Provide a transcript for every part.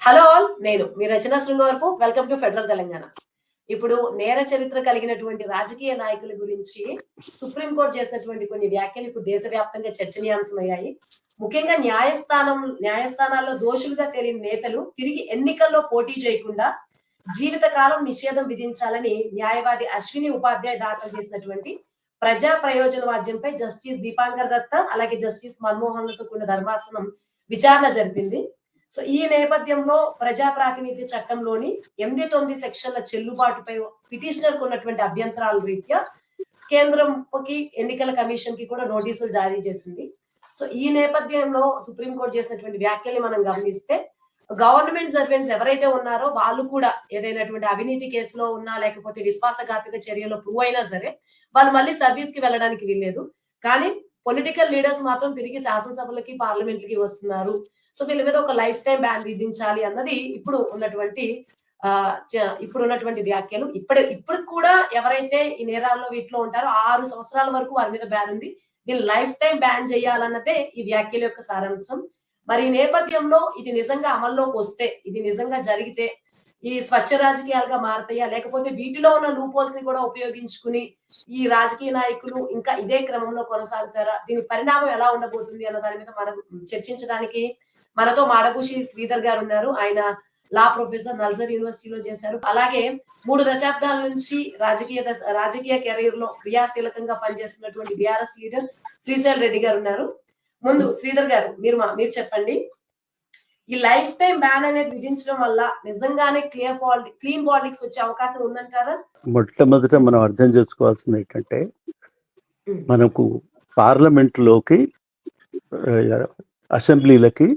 Hello all, నేను మీ Rachana Sringavarapu. Welcome to federal Telangana. ఇప్పుడు నేర చరిత్ర కలిగినటువంటి రాజకీయ నాయకుల గురించి సుప్రీంకోర్టు చేసినటువంటి కొన్ని వ్యాఖ్యలు ఇప్పుడు దేశవ్యాప్తంగా చర్చనీయాంశమయ్యాయి. ముఖ్యంగా న్యాయస్థానాల్లో దోషులుగా తేలిన నేతలు తిరిగి ఎన్నికల్లో పోటీ చేయకుండా జీవితకాలం నిషేధం విధించాలని న్యాయవాది అశ్విని ఉపాధ్యాయ్ దాఖలు చేసినటువంటి ప్రజా ప్రయోజన వాద్యంపై జస్టిస్ దీపాంకర్ దత్త అలాగే జస్టిస్ మన్మోహన్లతో కూడిన ధర్మాసనం విచారణ జరిపింది. సో ఈ నేపథ్యంలో ప్రజా ప్రాతినిధ్య చట్టంలోని 8-9 సెక్షన్ల చెల్లుబాటుపై పిటిషనర్ ఉన్నటువంటి అభ్యంతరాల రీత్యా కేంద్రంకి ఎన్నికల కమిషన్ కి కూడా నోటీసులు జారీ చేసింది. సో ఈ నేపథ్యంలో సుప్రీంకోర్టు చేసినటువంటి వ్యాఖ్యల్ని మనం గమనిస్తే గవర్నమెంట్ సర్వెంట్స్ ఎవరైతే ఉన్నారో వాళ్ళు కూడా ఏదైనటువంటి అవినీతి కేసులో ఉన్నా లేకపోతే విశ్వాసఘాతక చర్యలో ప్రూవ్ అయినా సరే వాళ్ళు మళ్ళీ సర్వీస్ కి వెళ్ళడానికి వీల్లేదు. కానీ పొలిటికల్ లీడర్స్ మాత్రం తిరిగి శాసనసభలకి పార్లమెంట్కి వస్తున్నారు. సో వీళ్ళ మీద ఒక లైఫ్ టైం బ్యాన్ విధించాలి అన్నది ఇప్పుడు ఉన్నటువంటి వ్యాఖ్యలు. ఇప్పుడు కూడా ఎవరైతే ఈ నేరాల్లో వీటిలో ఉంటారో 6 సంవత్సరాల వరకు వారి మీద బ్యాన్ ఉంది. వీళ్ళు లైఫ్ టైం బ్యాన్ చేయాలన్నదే ఈ వ్యాఖ్యల యొక్క సారాంశం. మరి ఈ నేపథ్యంలో ఇది నిజంగా అమల్లోకి వస్తే, ఇది నిజంగా జరిగితే ఈ స్వచ్ఛ రాజకీయాలుగా మారతాయా, లేకపోతే వీటిలో ఉన్న లూపోల్స్ ని కూడా ఉపయోగించుకుని ఈ రాజకీయ నాయకులు ఇంకా ఇదే క్రమంలో కొనసాగుతారా, దీని పరిణామం ఎలా ఉండబోతుంది అన్న దాని మీద మనం చర్చించడానికి మనతో మాడభూషి శ్రీధర్ గారు ఉన్నారు. ఆయన లా ప్రొఫెసర్, నల్సార్ యూనివర్సిటీలో చేశారు. అలాగే 3 దశాబ్దాల నుంచి రాజకీయ కెరీర్ లో క్రియాశీలకంగా పనిచేస్తున్నటువంటి బీఆర్ఎస్ లీడర్ శ్రీశైల్ రెడ్డి గారు ఉన్నారు. ముందు శ్రీధర్ గారు మీరు చెప్పండి, ఈ లైఫ్ టైం బ్యాన్ అనేది విధించడం వల్ల నిజంగానే క్లీన్ పాలిటిక్స్ వచ్చే అవకాశం ఉందంటారా? మొట్టమొదట మనం అర్థం చేసుకోవాల్సింది ఏంటంటే, మనకు పార్లమెంట్ లోకి అసెంబ్లీలకి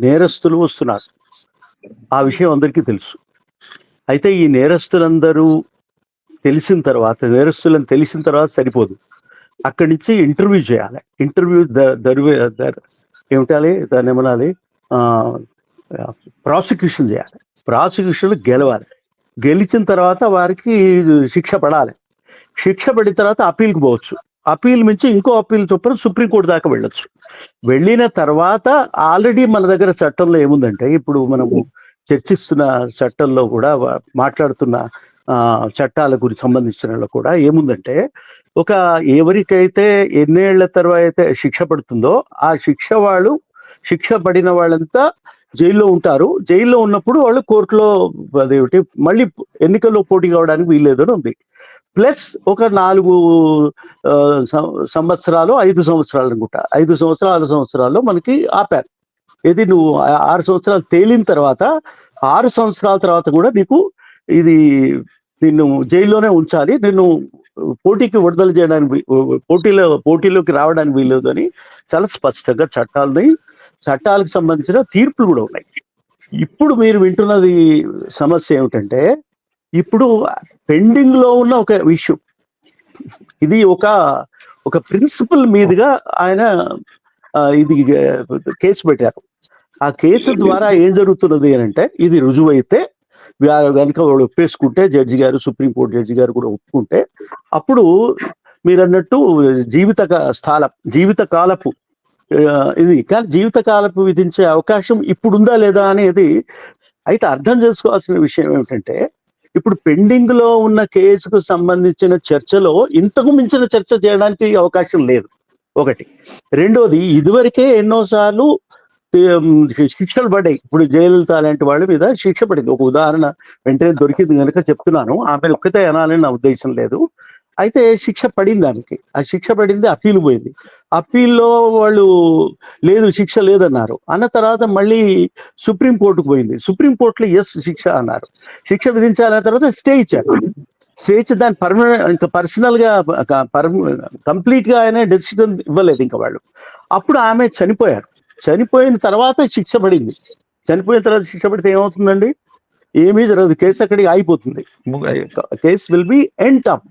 నేరస్తులు వస్తున్నారు. ఆ విషయం అందరికీ తెలుసు. అయితే ఈ నేరస్తులందరూ నేరస్తులను తెలిసిన తర్వాత సరిపోదు. అక్కడి నుంచి ఇంటర్వ్యూ చేయాలి. ఇంటర్వ్యూ ఏమిటాలి, దాన్ని ఏమనాలి, ప్రాసిక్యూషన్ చేయాలి. ప్రాసిక్యూషన్ గెలవాలి. గెలిచిన తర్వాత వారికి శిక్ష పడాలి. శిక్ష పడిన తర్వాత అప్పీల్కి పోవచ్చు. అప్పీల్ నుంచి ఇంకో అప్పీల్ చొప్పున సుప్రీంకోర్టు దాకా వెళ్ళొచ్చు. వెళ్ళిన తర్వాత ఆల్రెడీ మన దగ్గర చట్టంలో ఏముందంటే, ఇప్పుడు మనము చర్చిస్తున్న చట్టంలో కూడా మాట్లాడుతున్న చట్టాల గురించి సంబంధించిన కూడా ఏముందంటే, ఎవరికైతే ఎన్నేళ్ల తర్వాత అయితే శిక్ష పడుతుందో ఆ శిక్ష పడిన వాళ్ళంతా జైల్లో ఉంటారు. జైల్లో ఉన్నప్పుడు వాళ్ళు కోర్టులో మళ్ళీ ఎన్నికల్లో పోటీ కావడానికి వీల్లేదని ఉంది. ప్లస్ ఒక 4 సంవత్సరాలు 5 సంవత్సరాలు అనుకుంటా, 5 సంవత్సరాల్లో మనకి ఆపారు. ఇది నువ్వు 6 సంవత్సరాలు తేలిన తర్వాత 6 సంవత్సరాల తర్వాత కూడా నిన్ను జైల్లోనే ఉంచాలి, నిన్ను పోటీకి విడుదల చేయడానికి పోటీలోకి రావడానికి వీల్లేదు అని చాలా స్పష్టంగా చట్టాలకు సంబంధించిన తీర్పులు కూడా ఉన్నాయి. ఇప్పుడు మీరు వింటున్నది సమస్య ఏమిటంటే, ఇప్పుడు పెండింగ్ లో ఉన్న ఒక ఇష్యూ ఇది, ఒక ప్రిన్సిపల్ మీదుగా ఆయన ఇది కేసు పెట్టారు. ఆ కేసు ద్వారా ఏం జరుగుతున్నది అని అంటే, ఇది రుజువైతే కనుక వాళ్ళు ఒప్పేసుకుంటే, సుప్రీంకోర్టు జడ్జి గారు కూడా ఒప్పుకుంటే, అప్పుడు మీరు అన్నట్టు జీవితకాలపు ఇది కానీ జీవితకాలపు విధించే అవకాశం ఇప్పుడు ఉందా లేదా అనేది. అయితే అర్థం చేసుకోవాల్సిన విషయం ఏమిటంటే, ఇప్పుడు పెండింగ్ లో ఉన్న కేసుకు సంబంధించిన చర్చలో ఇంతకు మించిన చర్చ చేయడానికి అవకాశం లేదు, ఒకటి. రెండోది, ఇదివరకే ఎన్నోసార్లు శిక్షలు పడ్డాయి. ఇప్పుడు జయలలిత లాంటి వాళ్ళ మీద శిక్ష పడింది. ఒక ఉదాహరణ వెంటనే దొరికింది కనుక చెప్తున్నాను. ఆమె ఒక్కతే అనాలని నా ఉద్దేశం లేదు. అయితే శిక్ష పడింది ఆమెకి. ఆ శిక్ష పడింది, అప్పీల్ పోయింది. అప్పీల్లో వాళ్ళు లేదు, శిక్ష లేదన్నారు. అన్న తర్వాత మళ్ళీ సుప్రీంకోర్టుకు పోయింది. సుప్రీంకోర్టులో శిక్ష అన్నారు. శిక్ష విధించాలన్న తర్వాత స్టే ఇచ్చారు. స్టే ఇచ్చి దాని ఇంకా పర్సనల్ గా కంప్లీట్ గా ఆయన డెసిషన్ ఇవ్వలేదు ఇంకా వాళ్ళు. అప్పుడు ఆమె చనిపోయారు. చనిపోయిన తర్వాత శిక్ష పడింది. చనిపోయిన తర్వాత శిక్ష పడితే ఏమవుతుందండి? ఏమీ జరగదు. కేసు అక్కడికి అయిపోతుంది. Case will be end up,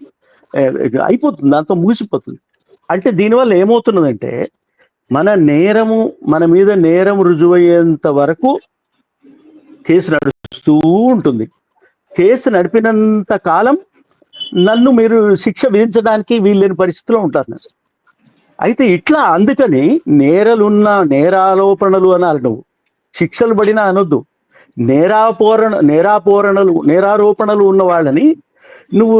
అయిపోతుంది, దాంతో ముగిసిపోతుంది. అంటే దీనివల్ల ఏమవుతున్నదంటే, మన మీద నేరం రుజువయ్యేంత వరకు కేసు నడుస్తూ ఉంటుంది. కేసు నడిపినంత కాలం నన్ను మీరు శిక్ష విధించడానికి వీల్లేని పరిస్థితిలో ఉంటారు. అయితే ఇట్లా అందుకని నేరారోపణలు అనాలి, నువ్వు శిక్షలు పడినా అనొద్దు. నేరారోపణలు ఉన్న వాళ్ళని నువ్వు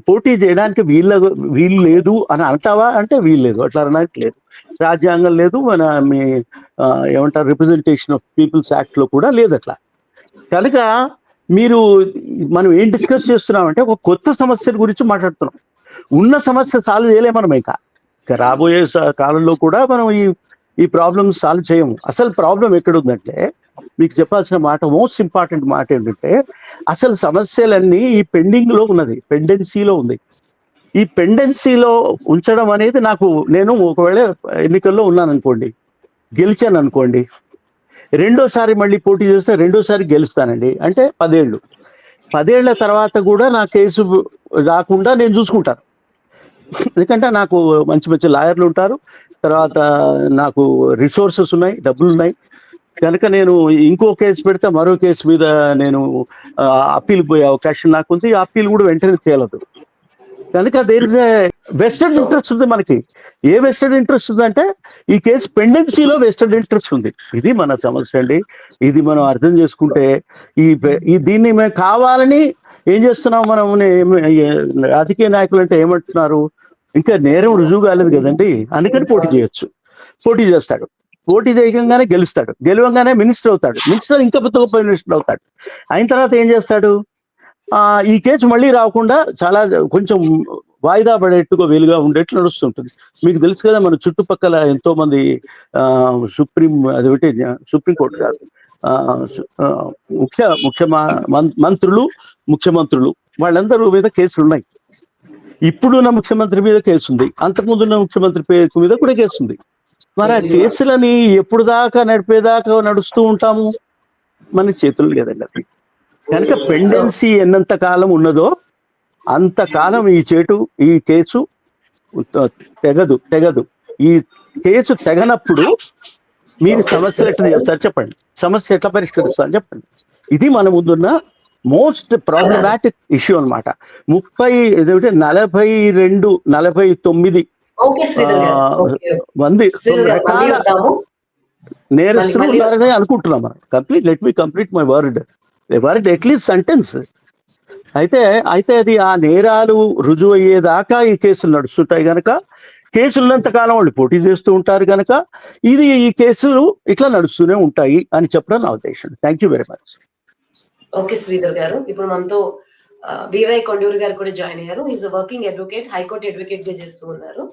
పోటీ చేయడానికి వీలు లేదు అని అంటావా అంటే వీలు లేదు, అట్లా అనడానికి లేదు. రాజ్యాంగం లేదు, మన మీ ఏమంటారు రిప్రజెంటేషన్ ఆఫ్ పీపుల్స్ యాక్ట్ లో కూడా లేదు అట్లా. కనుక మనం ఏం డిస్కస్ చేస్తున్నామంటే ఒక కొత్త సమస్య గురించి మాట్లాడుతున్నాం. ఉన్న సమస్య సాల్వ్ చేయలేము మనం. ఇంకా రాబోయే కాలంలో కూడా మనం ఈ ప్రాబ్లమ్ సాల్వ్ చేయము. అసలు ప్రాబ్లం ఎక్కడుందంటే మీకు చెప్పాల్సిన మాట, మోస్ట్ ఇంపార్టెంట్ మాట ఏంటంటే అసలు సమస్యలన్నీ ఈ పెండింగ్లో ఉన్నది, పెండెన్సీలో ఉంది. ఈ పెండెన్సీలో ఉంచడం అనేది నేను ఒకవేళ ఎన్నికల్లో ఉన్నాను అనుకోండి, గెలిచాను అనుకోండి, రెండోసారి మళ్ళీ పోటీ చేస్తే రెండోసారి గెలుస్తానండి, అంటే 10 ఏళ్ళు. 10 ఏళ్ల తర్వాత కూడా నా కేసు రాకుండా నేను చూసుకుంటాను. ఎందుకంటే నాకు మంచి మంచి లాయర్లు ఉంటారు, తర్వాత నాకు రిసోర్సెస్ ఉన్నాయి, డబ్బులు ఉన్నాయి. కనుక నేను ఇంకో కేసు పెడితే మరో కేసు మీద నేను అప్పీల్ పోయే అవకాశం నాకుంది. ఆ అప్పీల్ కూడా వెంటనే తేలదు. కనుక there is a vested interest ఉంది మనకి. ఏ వెస్టెడ్ ఇంట్రెస్ట్ ఉందంటే ఈ కేసు పెండెన్సీలో వెస్టెడ్ ఇంట్రెస్ట్ ఉంది. ఇది మన సమస్య అండి. ఇది మనం అర్థం చేసుకుంటే దీన్ని మేము కావాలని ఏం చేస్తున్నాం, మనం రాజకీయ నాయకులు అంటే ఏమంటున్నారు, ఇంకా నేరం రుజువు కాలేదు కదండి, అందుకని పోటీ చేస్తాడు. పోటీ చేయగానే గెలుస్తాడు, గెలవంగానే మినిస్టర్ అవుతాడు, మినిస్టర్ ఇంకా గొప్ప మినిస్టర్ అవుతాడు. అయిన తర్వాత ఏం చేస్తాడు, ఈ కేసు మళ్ళీ రాకుండా చాలా కొంచెం వాయిదా పడేట్టుగా వీలుగా ఉండేట్లు నడుస్తుంటుంది. మీకు తెలుసు కదా, మన చుట్టుపక్కల ఎంతో మంది సుప్రీంకోర్టు కాదు, ముఖ్యమంత్రులు వాళ్ళందరూ మీద కేసులు ఉన్నాయి. ఇప్పుడున్న ముఖ్యమంత్రి మీద కేసు ఉంది, అంతకుముందున్న ముఖ్యమంత్రి పేరు మీద కూడా కేసు ఉంది. మరి ఆ కేసులని ఎప్పుడు దాకా నడిపేదాకా నడుస్తూ ఉంటాము, మన చేతులు లేదండి. కనుక పెండెన్సీ ఎన్నంత కాలం ఉన్నదో అంతకాలం ఈ కేసు తెగదు. ఈ కేసు తెగనప్పుడు మీరు సమస్యలు ఎట్లా చేస్తారు చెప్పండి, సమస్య ఎట్లా పరిష్కరిస్తారు చెప్పండి. ఇది మన ముందున్న మోస్ట్ ప్రాబ్లమాటిక్ ఇష్యూ అనమాట. 49 మంది రకాల నేరస్తులు ఉన్నారని అనుకుంటున్నాం మనం. Let me complete my word at least sentence. అయితే అది ఆ నేరాలు రుజువు అయ్యేదాకా ఈ కేసులు నడుస్తుంటాయి కనుక, కేసులున్నంత కాలం వాళ్ళు పోటీ చేస్తూ ఉంటారు కనుక ఈ కేసులు ఇట్లా నడుస్తూనే ఉంటాయి అని చెప్పడం నా ఉద్దేశం. Thank you very much. Okay Sridhar గారు, ఇప్పుడు మనతో వీరయ్య కొండూరు గారు కూడా జాయిన్ అయ్యారు. Is working advocate, high court advocate గా చేస్తూ ఉన్నారు.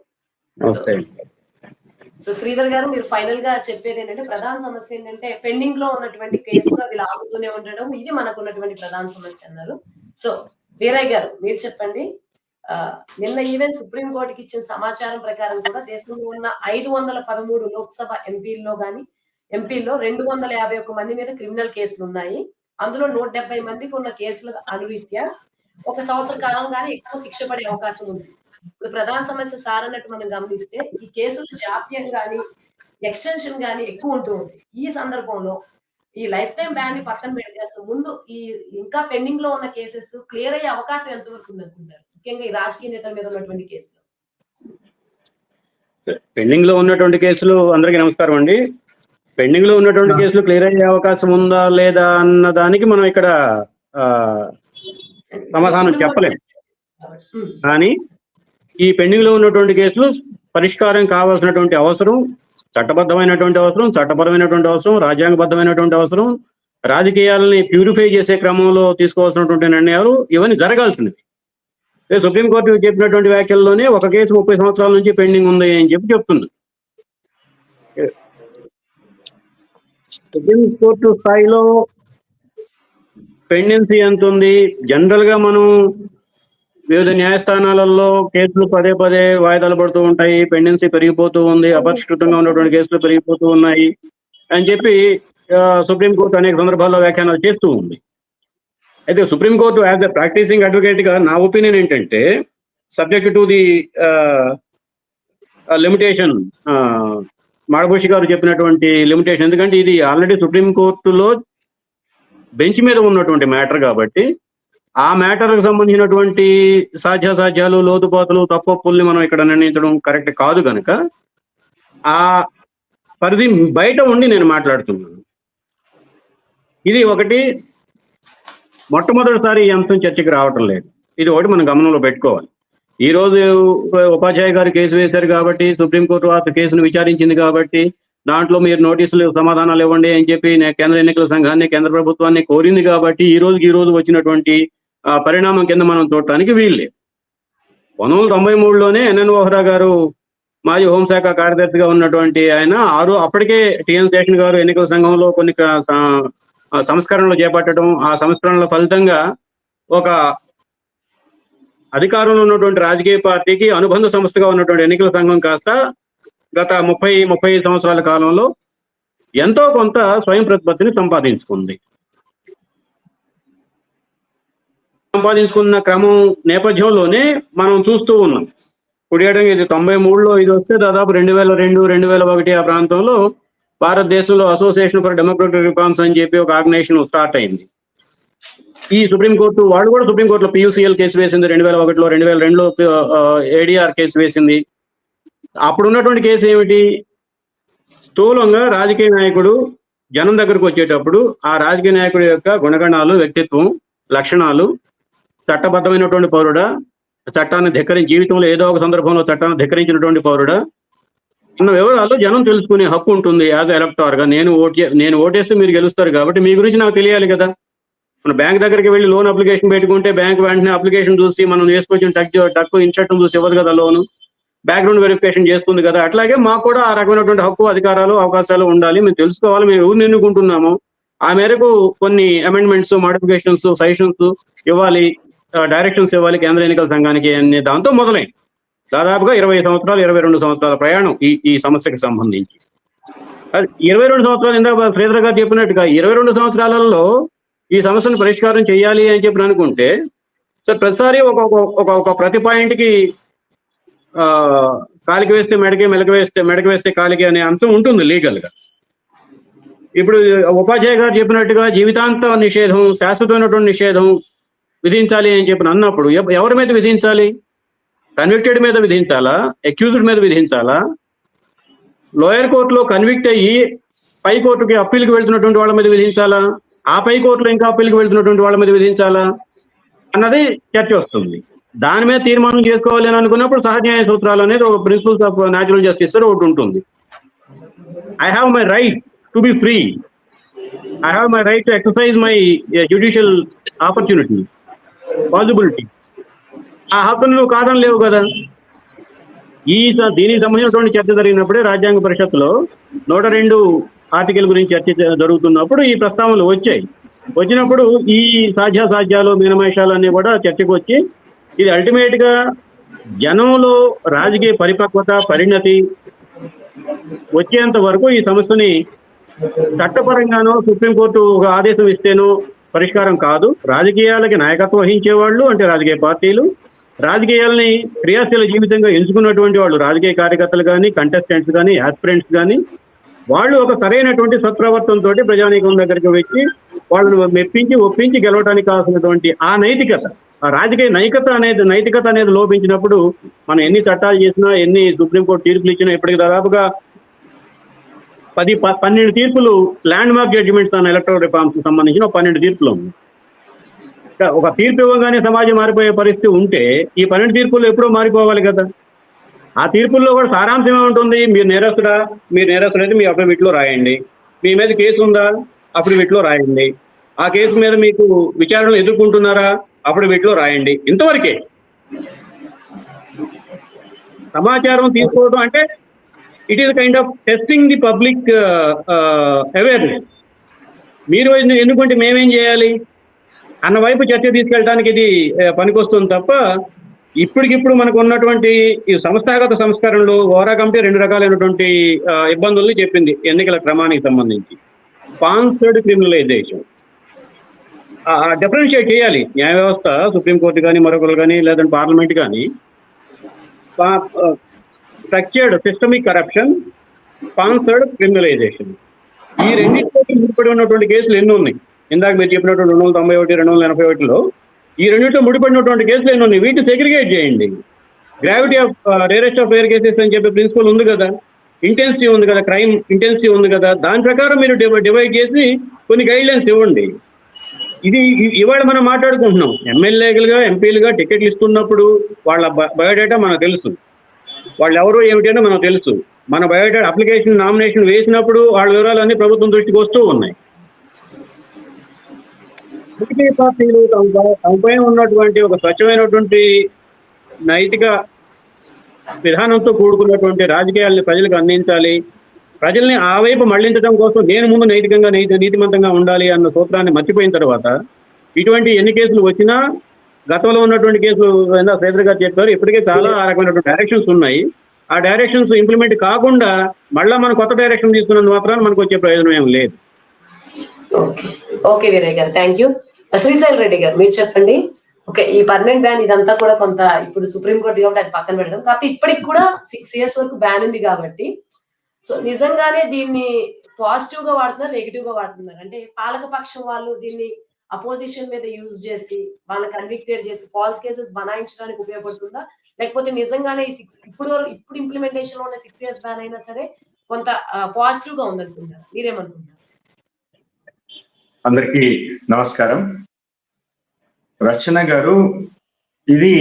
సో శ్రీధర్ గారు, మీరు ఫైనల్ గా చెప్పేది ఏంటంటే, ప్రధాన సమస్య ఏంటంటే పెండింగ్ లో ఉన్నటువంటి కేసులు అవి ఆగుతూనే ఉండడం, ఇది మనకు ఉన్నటువంటి ప్రధాన సమస్య అన్నారు. సో వీరయ్య గారు, మీరు చెప్పండి. నిన్న ఈవెన్ సుప్రీంకోర్టుకి ఇచ్చిన సమాచారం ప్రకారం కూడా దేశంలో ఉన్న 513 లోక్సభ ఎంపీల్లో 251 మంది మీద క్రిమినల్ కేసులు ఉన్నాయి. అందులో 170 మందికి ఉన్న కేసుల అనురీత్యా 1 సంవత్సర కాలం గానీ ఎక్కువ శిక్ష పడే అవకాశం ఉంది. ఇప్పుడు ప్రధాన సమస్య సార్ అన్నట్టు మనం గమనిస్తే ఈ కేసులు జాప్యం గానీ ఎక్స్టెన్షన్ గానీ ఎక్కువ ఉంటూ ఉంది. ఈ సందర్భంలో ఈ లైఫ్ టైం బ్యాన్ ని పక్కన పెడితే అసలు ముందు ఈ ఇంకా పెండింగ్ లో ఉన్న కేసెస్ క్లియర్ అయ్యే అవకాశం ఎంతవరకు ఉందనుకుంటారు, ముఖ్యంగా ఈ రాజకీయ నేతల మీద ఉన్నటువంటి కేసులు? పెండింగ్ లో ఉన్నటువంటి కేసులు, అందరికీ నమస్కారం అండి. పెండింగ్ లో ఉన్నటువంటి కేసులు క్లియర్ అయ్యే అవకాశం ఉందా లేదా అన్న దానికి మనం ఇక్కడ సమాధానం చెప్పలేము. కానీ ఈ పెండింగ్ లో ఉన్నటువంటి కేసులు పరిష్కారం కావాల్సినటువంటి అవసరం, చట్టబద్ధమైనటువంటి అవసరం, చట్టపరమైనటువంటి అవసరం, రాజ్యాంగబద్ధమైనటువంటి అవసరం, రాజకీయాలని ప్యూరిఫై చేసే క్రమంలో తీసుకోవాల్సినటువంటి నిర్ణయాలు ఇవన్నీ జరగాల్సినవి. సుప్రీంకోర్టు చెప్పినటువంటి వ్యాఖ్యల్లోనే ఒక కేసు 30 సంవత్సరాల నుంచి పెండింగ్ ఉంది అని చెప్తుంది. సుప్రీంకోర్టు స్థాయిలో పెండెన్సీ ఎంత ఉంది? జనరల్ గా మనం వివిధ న్యాయస్థానాలలో కేసులు పదే వాయిదాలు పడుతూ ఉంటాయి, పెండెన్సీ పెరిగిపోతూ ఉంది, అపరిష్కృతంగా ఉన్నటువంటి కేసులు పెరిగిపోతూ ఉన్నాయి అని చెప్పి సుప్రీంకోర్టు అనేక సందర్భాల్లో వ్యాఖ్యానాలు చేస్తూ ఉంది. అయితే Supreme Court as a practicing advocate గా నా ఒపీనియన్ ఏంటంటే, subject to the limitation, Madabhushi గారు చెప్పినటువంటి లిమిటేషన్, ఎందుకంటే ఇది ఆల్రెడీ సుప్రీంకోర్టులో బెంచ్ మీద ఉన్నటువంటి మ్యాటర్ కాబట్టి ఆ మ్యాటర్కి సంబంధించినటువంటి సాధ్యాసాధ్యాలు, లోతుపాతులు, తప్పొప్పుల్ని మనం ఇక్కడ నిర్ణయించడం కరెక్ట్ కాదు కనుక ఆ పరిధి బయట ఉండి నేను మాట్లాడుతున్నాను. ఇది ఒకటి మొట్టమొదటిసారి ఈ అంశం చర్చకి రావటం లేదు. ఇది ఒకటి మనం గమనంలో పెట్టుకోవాలి. ఈ రోజు ఉపాధ్యాయ గారు కేసు వేశారు కాబట్టి, సుప్రీంకోర్టు ఆ కేసును విచారించింది కాబట్టి, దాంట్లో మీరు నోటీసులు సమాధానాలు ఇవ్వండి అని చెప్పి కేంద్ర ఎన్నికల సంఘాన్ని, కేంద్ర ప్రభుత్వాన్ని కోరింది కాబట్టి ఈ రోజు వచ్చినటువంటి పరిణామం కింద మనం చూడటానికి వీల్లేదు. 1993లోనే ఎన్ఎన్ వోహ్రా గారు మాజీ హోంశాఖ కార్యదర్శిగా ఉన్నటువంటి ఆయన అప్పటికే టిఎన్ శేషన్ గారు ఎన్నికల సంఘంలో కొన్ని సంస్కరణలు చేపట్టడం, ఆ సంస్కరణల ఫలితంగా ఒక అధికారంలో ఉన్నటువంటి రాజకీయ పార్టీకి అనుబంధ సంస్థగా ఉన్నటువంటి ఎన్నికల సంఘం కాస్త గత 30-35 సంవత్సరాల కాలంలో ఎంతో కొంత స్వయం ప్రతిపత్తిని సంపాదించుకున్న క్రమం నేపథ్యంలోనే మనం చూస్తూ ఉన్నాం. కుడియడం ఇది 93లో ఇది వస్తే దాదాపు 2002-2001 ఆ ప్రాంతంలో భారతదేశంలో అసోసియేషన్ ఫర్ డెమోక్రటిక్ రిఫార్మ్స్ అని చెప్పి ఒక ఆర్గనైజేషన్ స్టార్ట్ అయింది. ఈ సుప్రీంకోర్టు వాళ్ళు కూడా సుప్రీంకోర్టులో PUCL కేసు వేసింది 2001లో, 2002లో ADR కేసు వేసింది. అప్పుడు ఉన్నటువంటి కేసు ఏమిటి? స్థూలంగా రాజకీయ నాయకుడు జనం దగ్గరకు వచ్చేటప్పుడు ఆ రాజకీయ నాయకుడి యొక్క గుణగణాలు, వ్యక్తిత్వం, లక్షణాలు, చట్టబద్ధమైనటువంటి పౌరుడా, చట్టాన్ని జీవితంలో ఏదో ఒక సందర్భంలో చట్టాన్ని ధిక్కరించినటువంటి పౌరుడా అన్న వివరాలు జనం తెలుసుకునే హక్కు ఉంటుంది. యాజ్ ఎలక్టార్ గా నేను ఓటేస్తే మీరు గెలుస్తారు కాబట్టి మీ గురించి నాకు తెలియాలి కదా. మన బ్యాంక్ దగ్గరికి వెళ్ళి లోన్ అప్లికేషన్ పెట్టుకుంటే బ్యాంక్ వెంటనే అప్లికేషన్ చూసి మనం వేసుకొచ్చిన టక్కు ఇన్షర్ట్ చూసి ఇవ్వదు కదా లోను, బ్యాక్గ్రౌండ్ వెరిఫికేషన్ చేస్తుంది కదా. అట్లాగే మాకు కూడా ఆ రకమైనటువంటి హక్కు, అధికారాలు, అవకాశాలు ఉండాలి. మేము తెలుసుకోవాలి మేము ఎవరిని ఎన్నుకుంటున్నాము, ఆ మేరకు కొన్ని అమెండ్మెంట్స్, మోడిఫికేషన్స్, సజెషన్స్ ఇవ్వాలి, డైరెక్షన్స్ ఇవ్వాలి కేంద్ర ఎన్నికల సంఘానికి అనే దాంతో మొదలైంది. దాదాపుగా 22 సంవత్సరాల ప్రయాణం ఈ సమస్యకు సంబంధించి. 22 సంవత్సరాలు ఇందాక శ్రీధర్ గారు చెప్పినట్టుగా 22 సంవత్సరాలలో ఈ సమస్యను పరిష్కారం చేయాలి అని చెప్పి అనుకుంటే సార్ ప్రతిసారి ఒక ప్రతి పాయింట్కి కాలికి వేస్తే మెడకి, మెడకి వేస్తే కాలికి అనే అంశం ఉంటుంది లీగల్ గా. ఇప్పుడు ఉపాధ్యాయ గారు చెప్పినట్టుగా జీవితాంత నిషేధం, శాశ్వతమైనటువంటి నిషేధం విధించాలి అని చెప్పి అన్నప్పుడు ఎవరి మీద విధించాలి? కన్విక్టెడ్ మీద విధించాలా? అక్యూజ్డ్ మీద విధించాలా? లోయర్ కోర్టులో కన్విక్ట్ అయ్యి పై కోర్టుకి అప్పీల్కి వెళ్తున్నటువంటి వాళ్ళ మీద విధించాలా? ఆ పై కోర్టులో ఇంకా అప్పీల్కి వెళ్తున్నటువంటి వాళ్ళ మీద విధించాలా అన్నది చర్చ వస్తుంది. దాని మీద తీర్మానం చేసుకోవాలి అని అనుకున్నప్పుడు సహజ న్యాయ సూత్రాలు అనేది ఒక ప్రిన్సిపల్స్ ఆఫ్ న్యాచురల్ జస్టిస్ ఒకటి ఉంటుంది. I have my right to be free, I have my right to exercise my judicial opportunity, possibility. ఆ హక్కును నువ్వు కాదని లేవు కదా. దీనికి సంబంధించినటువంటి చర్చ జరిగినప్పుడే రాజ్యాంగ పరిషత్తులో 102 ఆర్టికల్ గురించి చర్చ జరుగుతున్నప్పుడు ఈ ప్రస్తావనలు వచ్చినప్పుడు ఈ సాధ్యాసాధ్యాలు, మీనమేషాలు అన్ని కూడా చర్చకు వచ్చి ఇది అల్టిమేట్ గా జనంలో రాజకీయ పరిపక్వత, పరిణతి వచ్చేంత వరకు ఈ సమస్యని చట్టపరంగానో సుప్రీంకోర్టు ఒక ఆదేశం ఇస్తేనో పరిష్కారం కాదు. రాజకీయాలకి నాయకత్వం వహించేవాళ్ళు అంటే రాజకీయ పార్టీలు, రాజకీయాలని క్రియాశీల జీవితంగా ఎంచుకున్నటువంటి వాళ్ళు రాజకీయ కార్యకర్తలు కానీ, కంటెస్టెంట్స్ కానీ, ఆస్పిరెంట్స్ కానీ, వాళ్ళు ఒక సరైనటువంటి సత్ప్రవర్తనతో ప్రజానీకం దగ్గరికి వచ్చి వాళ్ళను మెప్పించి, ఒప్పించి గెలవడానికి కావాల్సినటువంటి ఆ నైతికత, ఆ రాజకీయ నైతికత అనేది లోపించినప్పుడు మనం ఎన్ని చట్టాలు చేసినా, ఎన్ని సుప్రీంకోర్టు తీర్పులు ఇచ్చినా, ఇప్పటికి దాదాపుగా 12 తీర్పులు ల్యాండ్ మార్క్ జడ్జిమెంట్స్ అన్న ఎలక్టరల్ రిఫార్మ్స్ సంబంధించిన 12 తీర్పులు ఉంది. ఒక తీర్పు ఇవ్వగానే సమాజం మారిపోయే పరిస్థితి ఉంటే ఈ 12 తీర్పులు ఎప్పుడో మారిపోవాలి కదా. ఆ తీర్పుల్లో కూడా సారాంశం ఏముంటుంది? మీరు నేరస్తుడైతే మీ అఫిడవిట్లో రాయండి, మీ మీద కేసు ఉందా అఫిడవిట్లో రాయండి, ఆ కేసు మీద మీకు విచారణలు ఎదుర్కొంటున్నారా అఫిడవిట్లో రాయండి. ఇంతవరకే. సమాచారం తీసుకోవడం అంటే it is kind of testing the public awareness. మీరు ఎందుకంటే మేమేం చేయాలి అన్న వైపు చర్చ తీసుకెళ్ళడానికి ఇది పనికొస్తుంది తప్ప ఇప్పటికిప్పుడు మనకు ఉన్నటువంటి ఈ సంస్థాగత సంస్కరణలు ఓరా కమిటీ 2 రకాలైనటువంటి ఇబ్బందుల్ని చెప్పింది ఎన్నికల క్రమానికి సంబంధించి. స్పాన్సర్డ్ క్రిమినలైజేషన్ డిఫరెన్షియేట్ చేయాలి న్యాయ వ్యవస్థ, సుప్రీంకోర్టు కానీ, మరొకరు కానీ, లేదంటే పార్లమెంట్ కానీ. Structured systemic corruption, sponsored criminalisation, ఈ రెండింటికి ముడిపడి ఉన్నటువంటి కేసులు ఎన్ని ఉన్నాయి? ఇందాక మీరు చెప్పినటువంటి 291, 281లో ఈ రెండింటితో ముడిపడినటువంటి కేసులు ఎన్ని ఉన్నాయి? వీటిని సెగ్రిగేట్ చేయండి. Gravity of rarest of rare cases అని చెప్పే ప్రిన్సిపల్ ఉంది కదా, ఇంటెన్సిటీ ఉంది కదా, క్రైమ్ ఇంటెన్సిటీ ఉంది కదా, దాని ప్రకారం మీరు డివైడ్ చేసి కొన్ని గైడ్ లైన్స్ ఇవ్వండి. ఇది ఇవాళ మనం మాట్లాడుకుంటున్నాం, ఎమ్మెల్యేలుగా ఎంపీలుగా టికెట్లు ఇస్తున్నప్పుడు వాళ్ళ బయోడేటా మనకు తెలుసు, వాళ్ళు ఎవరు ఏమిటంటే మనకు తెలుసు. మన బయోడేటా అప్లికేషన్ నామినేషన్ వేసినప్పుడు వాళ్ళ వివరాలన్నీ ప్రభుత్వం దృష్టికి వస్తూ ఉన్నాయి. రాజకీయ పార్టీలు తమపైన ఉన్నటువంటి ఒక స్వచ్ఛమైనటువంటి నైతిక విధానంతో కూడుకున్నటువంటి రాజకీయాలను ప్రజలకు అందించాలి, ప్రజల్ని ఆ వైపు మళ్లించడం కోసం నేను ముందు నైతికంగా నీతిమంతంగా ఉండాలి అన్న సూత్రాన్ని మర్చిపోయిన తర్వాత ఇటువంటి ఎన్ని కేసులు వచ్చినా, గతంలో ఉన్నటువంటి కేసులు శ్రీధర్ గారు చెప్పారు, ఇప్పటికే చాలా రకమైనటువంటి డైరెక్షన్స్ ఉన్నాయి. ఆ డైరెక్షన్స్ ఇంప్లిమెంట్ కాకుండా మళ్ళా మనం కొత్త డైరెక్షన్ తీసుకున్నందు మాత్రాన మనకు వచ్చే ప్రయోజనం ఏం లేదు. ఓకే వీరయ్య గారు, థ్యాంక్ యూ. శ్రీశైల్ రెడ్డి గారు మీరు చెప్పండి. ఓకే, ఈ పర్మనెంట్ బ్యాన్ ఇదంతా కూడా కొంత ఇప్పుడు సుప్రీంకోర్టు కాబట్టి అది పక్కన పెడదాం. కాకపోతే ఇప్పటికి కూడా 6 years వరకు బ్యాన్ ఉంది కాబట్టి, సో నిజంగానే దీన్ని పాజిటివ్ గా వాడుతున్నారు, నెగిటివ్ గా వాడుతున్నారు? అంటే పాలక పక్షం వాళ్ళు దీన్ని అపోజిషన్ మీద యూజ్ చేసి వాళ్ళని కన్విక్టెడ్ చేసి ఫాల్స్ కేసెస్ బనాయించడానికి ఉపయోగపడుతుందా, లేకపోతే నిజంగానే ఇప్పుడు ఇంప్లిమెంటేషన్ లో ఉన్న 6 years బ్యాన్ అయినా సరే కొంత పాజిటివ్ గా ఉందనుకుంటారు? మీరేమనుకుంటారు? అందరికీ నమస్కారం. రచన గారు, ఇది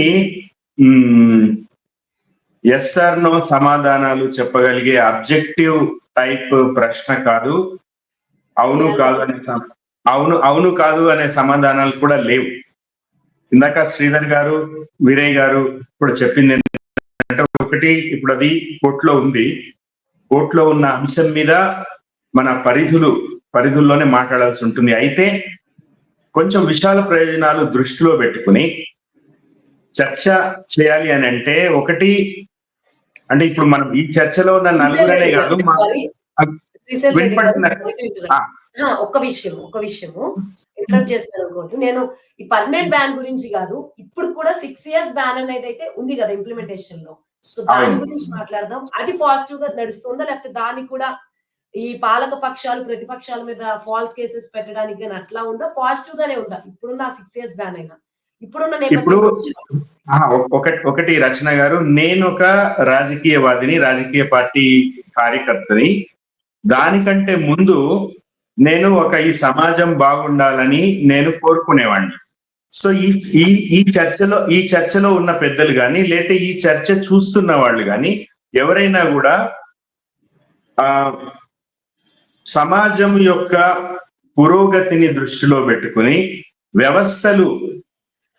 ఎస్ ఆర్ నో సమాధానాలు చెప్పగలిగే అబ్జెక్టివ్ టైప్ ప్రశ్న కాదు. అవును కాదు అనే సమాధానాలు కూడా లేవు. ఇందాక శ్రీధర్ గారు, వీరయ్య గారు ఇప్పుడు చెప్పింది ఏంటంటే, ఒకటి ఇప్పుడు అది కోర్టులో ఉంది, కోర్టులో ఉన్న అంశం మీద మన పరిధుల్లోనే మాట్లాడాల్సి ఉంటుంది. అయితే కొంచెం విశాల ప్రయోజనాలు దృష్టిలో పెట్టుకుని చర్చ చేయాలి అని అంటే, ఒకటి అంటే ఇప్పుడు మనం ఈ చర్చలో ఉన్న నలుగురనే కాదు, ఒక్క విషయము ఇంటరప్ట్ చేస్తాను అనుకోవద్దు. నేను ఈ పర్మనెంట్ బ్యాన్ గురించి కాదు, ఇప్పుడు కూడా 6 years బ్యాన్ అనేది అయితే ఉంది కదా ఇంప్లిమెంటేషన్ లో, సో దాని గురించి మాట్లాడదాం. అది పాజిటివ్ గా నడుస్తుందా, లేకపోతే దానికి కూడా ఈ పాలక పక్షాలు ప్రతిపక్షాల మీద ఫాల్స్ కేసెస్ పెట్టడానికి కానీ అట్లా ఉందా, పాజిటివ్ గానే ఉందా ఇప్పుడున్న 6 years బ్యాన్ అయినా? ఒకటి రచన గారు, నేను ఒక రాజకీయవాదిని, రాజకీయ పార్టీ కార్యకర్తని. దానికంటే ముందు నేను ఈ సమాజం బాగుండాలని నేను కోరుకునేవాడిని. సో ఈ చర్చలో ఉన్న పెద్దలు కానీ, లేకపోతే ఈ చర్చ చూస్తున్న వాళ్ళు కానీ ఎవరైనా కూడా సమాజం యొక్క పురోగతిని దృష్టిలో పెట్టుకుని వ్యవస్థలు,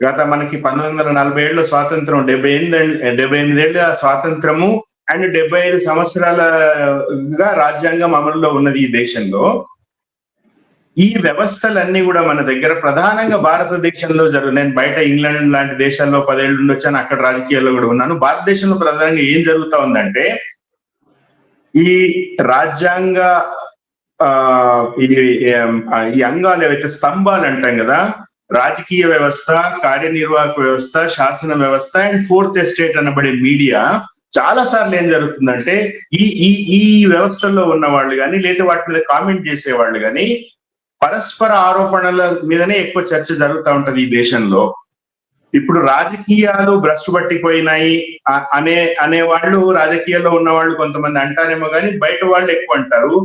గత మనకి 1940 స్వాతంత్రం, 78 స్వాతంత్రము అండ్ 75 సంవత్సరాలుగా రాజ్యాంగం అమలులో ఉన్నది ఈ దేశంలో. ఈ వ్యవస్థలన్నీ కూడా మన దగ్గర ప్రధానంగా భారతదేశంలో నేను బయట ఇంగ్లాండ్ లాంటి దేశాల్లో 10 ఏళ్ళు ఉండొచ్చాను, అక్కడ రాజకీయాల్లో కూడా ఉన్నాను. భారతదేశంలో ప్రధానంగా ఏం జరుగుతా ఉందంటే, ఈ రాజ్యాంగ ఈ అంగాలు ఏవైతే స్తంభాలు అంటాం కదా, రాజకీయ వ్యవస్థ, కార్యనిర్వాహక వ్యవస్థ, శాసన వ్యవస్థ అండ్ 4th estate అనబడే మీడియా, చాలా సార్లు ఏం జరుగుతుందంటే ఈ వ్యవస్థల్లో ఉన్న వాళ్ళు కానీ, లేదా వాటి మీద కామెంట్ చేసే వాళ్ళు కానీ పరస్పర ఆరోపణల మీదనే ఎక్కువ చర్చ జరుగుతూ ఉంటది ఈ దేశంలో. ఇప్పుడు రాజకీయాలు భ్రష్టు పట్టిపోయినాయి అనే వాళ్ళు, రాజకీయాల్లో ఉన్న వాళ్ళు కొంతమంది అంటారేమో కానీ బయట వాళ్ళు ఎక్కువ అంటారు.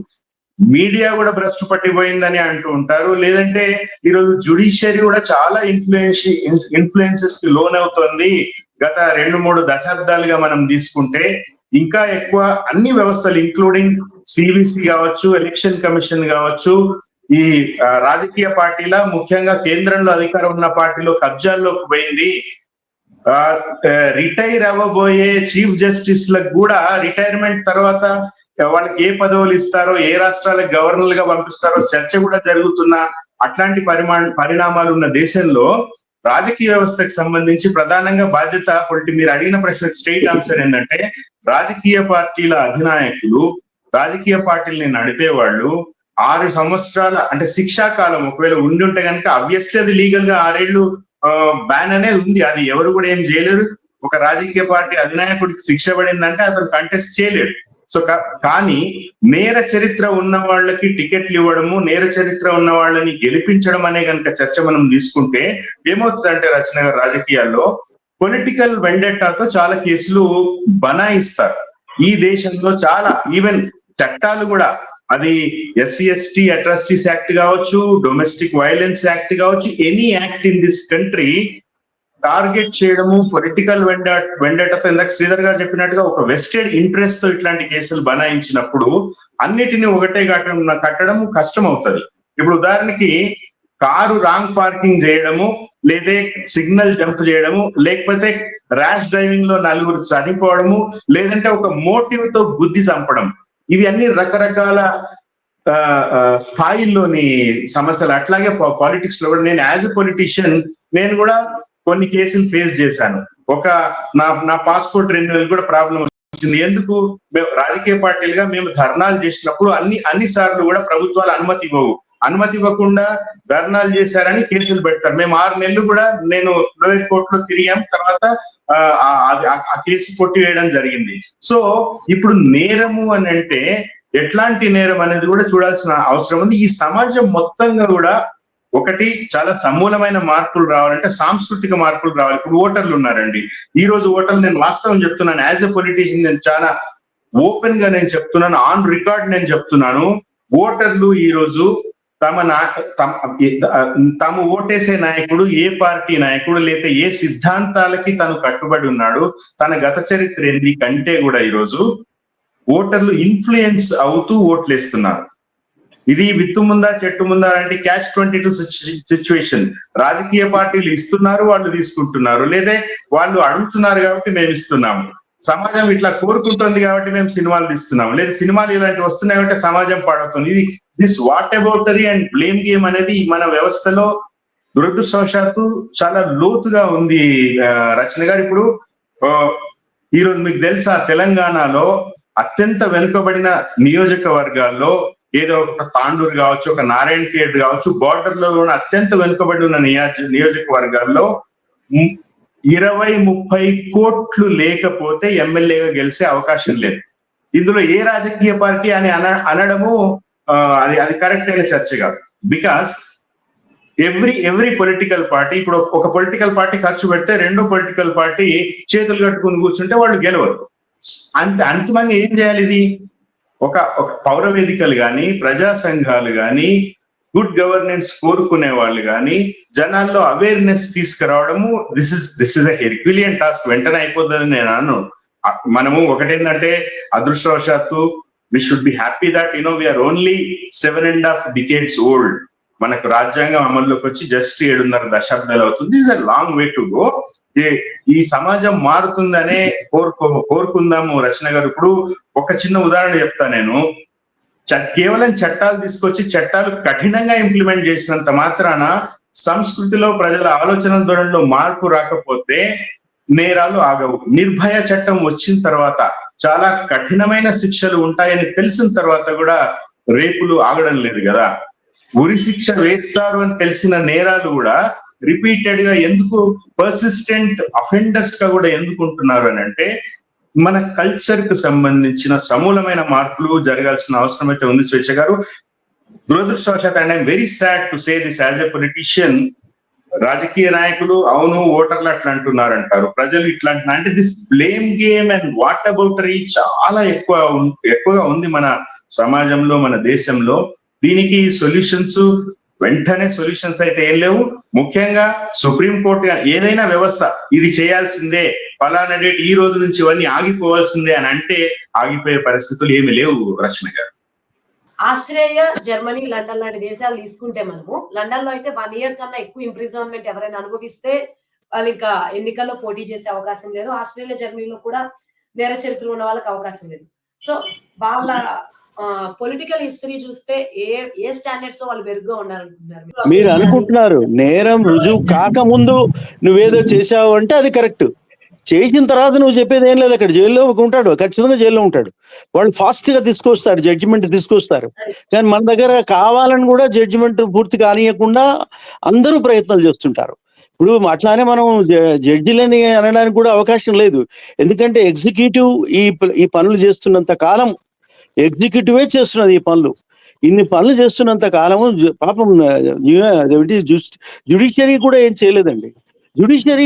మీడియా కూడా భ్రష్టు పట్టిపోయిందని అంటూ ఉంటారు. లేదంటే ఈరోజు జ్యుడిషియరీ కూడా చాలా ఇన్ఫ్లుయెన్సెస్ కి లోన్ అవుతుంది. గత 2-3 దశాబ్దాలుగా మనం తీసుకుంటే ఇంకా ఎక్కువ అన్ని వ్యవస్థలు ఇంక్లూడింగ్ సివిసి కావచ్చు, ఎలక్షన్ కమిషన్ కావచ్చు, ఈ రాజకీయ పార్టీల, ముఖ్యంగా కేంద్రంలో అధికారం ఉన్న పార్టీలో కబ్జాల్లోకి పోయింది. రిటైర్ అవ్వబోయే చీఫ్ జస్టిస్ లకు కూడా రిటైర్మెంట్ తర్వాత వాళ్ళకి ఏ పదవులు ఇస్తారో, ఏ రాష్ట్రాలకు గవర్నర్లు గా పంపిస్తారో చర్చ కూడా జరుగుతున్న అట్లాంటి పరిణామాలు ఉన్న దేశంలో రాజకీయ వ్యవస్థకు సంబంధించి ప్రధానంగా బాధ్యత మీరు అడిగిన ప్రశ్నకు స్ట్రైట్ ఆన్సర్ ఏంటంటే, రాజకీయ పార్టీల అధినాయకులు, రాజకీయ పార్టీలని నడిపేవాళ్ళు 6 సంవత్సరాల అంటే శిక్షాకాలం ఒకవేళ ఉండి ఉంటే కనుక అబ్వియస్లీ అది లీగల్ గా 6 ఏళ్ళు బ్యాన్ అనేది ఉంది. అది ఎవరు కూడా ఏం చేయలేరు. ఒక రాజకీయ పార్టీ అధినాయకుడికి శిక్ష పడిందంటే అతను కంటెస్ట్ చేయలేడు. సో కానీ నేర చరిత్ర ఉన్న వాళ్ళకి టికెట్లు ఇవ్వడము, నేర చరిత్ర ఉన్న వాళ్ళని గెలిపించడం అనే కనుక చర్చ మనం తీసుకుంటే ఏమవుతుందంటే, రచన రాజకీయాల్లో పొలిటికల్ వెండెట్టాతో చాలా కేసులు బనాయిస్తారు. ఈ దేశంలో చాలా ఈవెన్ చట్టాలు కూడా అది SC/ST అట్రాసిటీస్ యాక్ట్ కావచ్చు, డొమెస్టిక్ వైలెన్స్ యాక్ట్ కావచ్చు, any act in this country target చేయడము, పొలిటికల్ వెండటతో ఇందాక శ్రీధర్ గారు చెప్పినట్టుగా ఒక వెస్టెడ్ ఇంట్రెస్ట్ తో ఇట్లాంటి కేసులు బనాయించినప్పుడు అన్నిటిని ఒకటే కట్టడం కష్టం అవుతుంది. ఇప్పుడు ఉదాహరణకి కారు రాంగ్ పార్కింగ్ చేయడము, లేదా సిగ్నల్ జంప్ చేయడము, లేకపోతే ర్యాష్ డ్రైవింగ్ లో 4 చనిపోవడము, లేదంటే ఒక మోటివ్ తో గుద్ది చంపడం, ఇవి అన్ని రకరకాల స్థాయిల్లోని సమస్యలు. అట్లాగే పాలిటిక్స్ లో కూడా నేను యాజ్ ఎ పొలిటీషియన్ నేను కూడా కొన్ని కేసులు ఫేస్ చేశాను. నా పాస్పోర్ట్ రెన్యువల్ కూడా ప్రాబ్లం వచ్చింది. ఎందుకు? మేము రాజకీయ పార్టీలుగా మేము ధర్నాలు చేసినప్పుడు అన్ని సార్లు కూడా ప్రభుత్వాలు అనుమతి ఇవ్వకుండా ధర్నాలు చేశారని కేసులు పెడతారు. మేము 6 నెలలు కూడా నేను లోయర్ కోర్టులో తిరిగాం, తర్వాత ఆ కేసు కొట్టివేయడం జరిగింది. సో ఇప్పుడు నేరము అని అంటే ఎట్లాంటి నేరం అనేది కూడా చూడాల్సిన అవసరం ఉంది. ఈ సమాజం మొత్తంగా కూడా ఒకటి చాలా సమూలమైన మార్పులు రావాలంటే సాంస్కృతిక మార్పులు రావాలి. ఇప్పుడు ఓటర్లు ఉన్నారండి. ఈ రోజు ఓటర్లు, నేను వాస్తవం చెప్తున్నాను, యాజ్ ఎ పొలిటీషియన్ నేను చాలా ఓపెన్ గా నేను చెప్తున్నాను, ఆన్ రికార్డ్ నేను చెప్తున్నాను, ఓటర్లు ఈ రోజు తమ ఓటేసే నాయకుడు ఏ పార్టీ నాయకుడు లేదా ఏ సిద్ధాంతాలకి తను కట్టుబడి ఉన్నాడు, తన గత చరిత్ర ఏంది కంటే కూడా ఈరోజు ఓటర్లు ఇన్ఫ్లుయెన్స్ అవుతూ ఓట్లేస్తున్నారు. ఇది విత్తు ముందా చెట్టు ముందా అంటే catch-22 సిచ్యువేషన్. రాజకీయ పార్టీలు ఇస్తున్నారు, వాళ్ళు తీసుకుంటున్నారు, లేదా వాళ్ళు అడుగుతున్నారు కాబట్టి మేము ఇస్తున్నాము. సమాజం ఇట్లా కోరుకుంటుంది కాబట్టి మేము సినిమాలు తీస్తున్నాము, లేదా సినిమాలు ఇలాంటివి వస్తున్నాయి కాబట్టి సమాజం పాడవుతుంది. ఇది this whataboutery and blame game అనేది మన వ్యవస్థలో దురదృష్టవశాత్తు చాలా లోతుగా ఉంది. రచన గారు, ఇప్పుడు ఈరోజు మీకు తెలుసా, తెలంగాణలో అత్యంత వెనుకబడిన నియోజకవర్గాల్లో ఏదో ఒక తాండూరు కావచ్చు, ఒక నారాయణఖేడ్ కావచ్చు, బార్డర్ లో ఉన్న అత్యంత వెనుకబడి ఉన్న నియోజకవర్గాల్లో 20-30 కోట్లు లేకపోతే ఎమ్మెల్యేగా గెలిచే అవకాశం లేదు. ఇందులో ఏ రాజకీయ పార్టీ అని అనడము అది కరెక్ట్ అయిన చర్చ కాదు. బికాస్ ఎవ్రీ పొలిటికల్ పార్టీ, ఇప్పుడు ఒక పొలిటికల్ పార్టీ ఖర్చు పెడితే రెండో పొలిటికల్ పార్టీ చేతులు కట్టుకుని కూర్చుంటే వాళ్ళు గెలవరు. అంతిమంగా ఏం చేయాలి? ఇది ఒక పౌర వేదికలు కానీ, ప్రజా సంఘాలు కానీ, గుడ్ గవర్నెన్స్ కోరుకునే వాళ్ళు కానీ జనాల్లో అవేర్నెస్ తీసుకురావడము, this is a herculean task. వెంటనే అయిపోతుందని నేను అన్నాను. మనము ఒకటేంటంటే అదృష్టవశాత్తు we should be happy that we are only 7.5 decades old. మనకు రాజ్యాంగం అమల్లోకి వచ్చి జస్ట్ 7.5 దశాబ్దాలు అవుతుంది. Is a long way to go. ఈ సమాజం మారుతుందనే కోరుకుందాము. రచన గారు, ఇప్పుడు ఒక చిన్న ఉదాహరణ చెప్తా నేను. కేవలం చట్టాలు తీసుకొచ్చి చట్టాలు కఠినంగా ఇంప్లిమెంట్ చేసినంత మాత్రాన సంస్కృతిలో ప్రజల ఆలోచన ధోరణిలో మార్పు రాకపోతే నేరాలు ఆగవు. నిర్భయ చట్టం వచ్చిన తర్వాత, చాలా కఠినమైన శిక్షలు ఉంటాయని తెలిసిన తర్వాత కూడా రేపులు ఆగడం లేదు కదా. ఉరి శిక్ష వేస్తారు అని తెలిసిన నేరాలు కూడా రిపీటెడ్ గా ఎందుకు పర్సిస్టెంట్ అఫెండర్స్ గా కూడా ఎందుకు ఉంటున్నారు అని అంటే, మన కల్చర్ కు సంబంధించిన సమూలమైన మార్పులు జరగాల్సిన అవసరం అయితే ఉంది. స్వేచ్ఛ గారు, దురదృష్టవశాత్తు and I'm very sad to say this as a politician, రాజకీయ నాయకులు అవును ఓటర్లు అట్లా అంటున్నారంటారు, ప్రజలు ఇట్లా అంటున్నారు అంటే this blame game and whataboutery చాలా ఎక్కువగా ఉంది మన సమాజంలో, మన దేశంలో. దీనికి సొల్యూషన్స్, వెంటనే సొల్యూషన్స్ అయితే ఏం లేవు. ముఖ్యంగా సుప్రీంకోర్టు ఏదైనా వ్యవస్థ ఇది చేయాల్సిందే, ఫలానా డేట్ ఈ రోజు నుంచి ఇవన్నీ ఆగిపోవాల్సిందే అని అంటే ఆగిపోయే పరిస్థితులు ఏమి లేవు. రచన గారు, ఆస్ట్రేలియా, జర్మనీ, లండన్ లాంటి దేశాలు తీసుకుంటే మనము లండన్ లో అయితే 1 year కన్నా ఎక్కువ ఇంప్రిజన్మెంట్ ఎవరైనా అనుభవిస్తే వాళ్ళు ఇంకా ఎన్నికల్లో పోటీ చేసే అవకాశం లేదు. ఆస్ట్రేలియా, జర్మనీలో కూడా నేర చరిత్ర ఉన్న వాళ్ళకి అవకాశం లేదు. సో వాళ్ళ పొలిటికల్ హిస్టరీ చూస్తే ఏ స్టాండర్డ్స్ లో వాళ్ళు మెరుగ్గా ఉన్నారనుకుంటున్నారు? మీరు అనుకుంటున్నారు నేరం రుజువు కాకముందు నువ్వేదో చేసావు అంటే అది కరెక్ట్. చేసిన తర్వాత నువ్వు చెప్పేది ఏం లేదు. అక్కడ జైల్లో ఉంటాడు, ఖచ్చితంగా జైల్లో ఉంటాడు. వాళ్ళు ఫాస్ట్ గా తీసుకొస్తారు, జడ్జిమెంట్ తీసుకొస్తారు. కానీ మన దగ్గర కావాలని కూడా జడ్జిమెంట్ పూర్తి కానియకుండా అందరూ ప్రయత్నాలు చేస్తుంటారు. ఇప్పుడు అట్లానే మనం జడ్జిలని అనడానికి కూడా అవకాశం లేదు. ఎందుకంటే ఎగ్జిక్యూటివ్ ఈ పనులు చేస్తున్నంత కాలం ఎగ్జిక్యూటివే చేస్తున్నది ఈ పనులు. ఇన్ని పనులు చేస్తున్నంత కాలము పాపం జ్యుడిషియరీ కూడా ఏం చేయలేదండి. Judiciary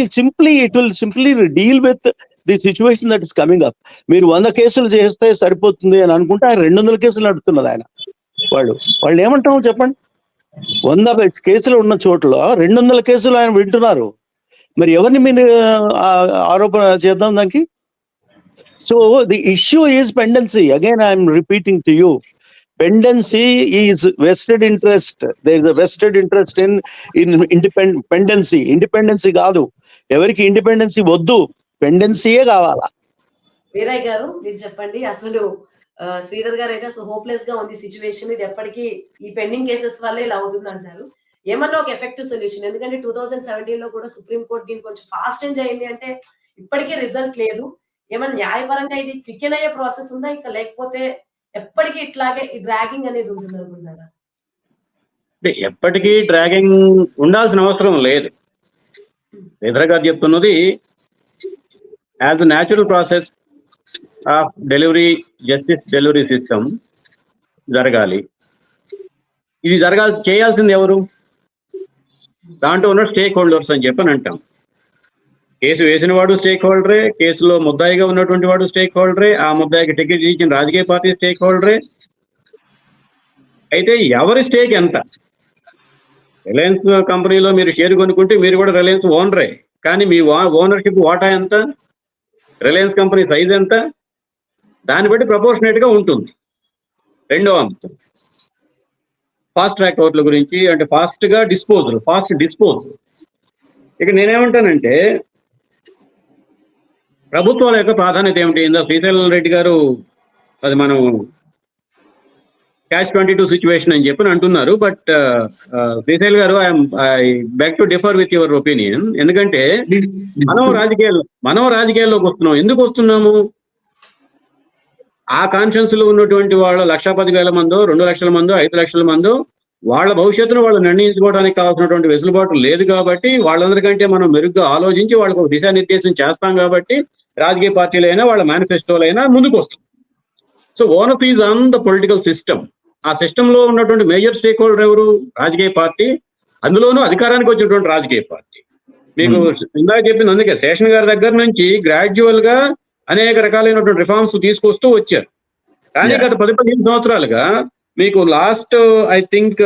it will simply deal with the situation that is coming up. మీరు 100 కేసులు చేస్తే సరిపోతుంది అని అనుకుంటే ఆయన 200 కేసులు నడుపుతున్నది ఆయన. వాళ్ళు ఏమంటాము చెప్పండి. 100 కేసులు ఉన్న చోట్ల 200 కేసులు ఆయన వింటున్నారు. మరి ఎవరిని మీరు ఆరోపణ చేద్దాం దానికి? So the issue is pendency. Again I'm repeating to you, pendency is vested interest. There is a vested interest in pendency. Independency కాదు, ఎవరికి ఇండిపెండెన్సీ వద్దు, పెండెన్సీయే కావాలా. వీరయ్య గారు మీరు చెప్పండి, అసలు శ్రీధర్ గారు అయితే అసలు హోప్లెస్ గా ఉంది సిచ్యువేషన్, ఇది ఎప్పటికీ ఈ పెండింగ్ కేసెస్ వల్లే ఇలా అవుతుంది అంటారు. ఏమన్నా ఒక ఎఫెక్టివ్ సొల్యూషన్? ఎందుకంటే 2017 లో కూడా సుప్రీం కోర్టు దీన్ని కొంచెం ఫాస్ట్ చేంజ్ అయింది అంటే ఇప్పటికీ రిజల్ట్ లేదు. ఏమన్నా న్యాయపరంగా ఇది క్విక్ అయ్యే ప్రాసెస్ ఉందా, ఇంకా లేకపోతే ఎప్పటికీ ఇట్లాగే ఈ డ్రాగింగ్ అనేది ఉంటుంది అనుకుంటున్నారా? ఎప్పటికీ డ్రాగింగ్ ఉండాల్సిన అవసరం లేదు. శ్రీధర్ గారు చెప్తున్నది as a natural process of delivery, justice delivery system జరగాలి. ఇది చేయాల్సింది ఎవరు? దాంట్లో ఉన్న స్టేక్ హోల్డర్స్ అని చెప్పని అంటాం. కేసు వేసిన వాడు స్టేక్ హోల్డరే, కేసులో ముద్దాయిగా ఉన్నటువంటి వాడు స్టేక్ హోల్డరే, ఆ ముద్దాయికి టికెట్ ఇచ్చిన రాజకీయ పార్టీ స్టేక్ హోల్డరే. అయితే ఎవరి స్టేక్ ఎంత? రిలయన్స్ కంపెనీలో మీరు షేర్ కొనుక్కుంటే మీరు కూడా రిలయన్స్ ఓనరే, కానీ మీ ఓనర్షిప్ వాటా ఎంత? రిలయన్స్ కంపెనీ సైజ్ ఎంత? దాన్ని బట్టి ప్రపోర్షనేట్ గా ఉంటుంది. రెండో అంశం ఫాస్ట్ ట్రాక్ కోర్టుల గురించి, అంటే ఫాస్ట్ డిస్పోజల్. ఇక నేనేమంటానంటే ప్రభుత్వాల యొక్క ప్రాధాన్యత ఏమిటి? శ్రీశైలం రెడ్డి గారు అది మనం క్యాష్ 22 సిచ్యువేషన్ అని చెప్పి అంటున్నారు. బట్ శ్రీశైల్ గారు I beg to differ with your opinion. ఎందుకంటే మనం రాజకీయాల్లోకి వస్తున్నాం. ఎందుకు వస్తున్నాము? ఆ కాన్షియన్స్ లో ఉన్నటువంటి వాళ్ళు 1,10,000 మందో, 2 లక్షల మందో, 5 లక్షల మందో వాళ్ళ భవిష్యత్తును వాళ్ళు నిర్ణయించుకోవడానికి కావాల్సినటువంటి వెసులుబాటు లేదు కాబట్టి, వాళ్ళందరికంటే మనం మెరుగ్గా ఆలోచించి వాళ్ళకు ఒక దిశానిర్దేశం చేస్తాం కాబట్టి రాజకీయ పార్టీలైనా వాళ్ళ మేనిఫెస్టోలైనా ముందుకు వస్తుంది. So onus is on the political system. ఆ సిస్టమ్ లో ఉన్నటువంటి మేజర్ స్టేక్ హోల్డర్ ఎవరు? రాజకీయ పార్టీ, అందులోనూ అధికారానికి వచ్చినటువంటి రాజకీయ పార్టీ. మీకు ఇందాక చెప్పింది, అందుకే శేషన్ గారి దగ్గర నుంచి గ్రాడ్యువల్ గా అనేక రకాలైనటువంటి రిఫార్మ్స్ తీసుకొస్తూ వచ్చారు. కానీ గత 10-15 సంవత్సరాలుగా మీకు last I think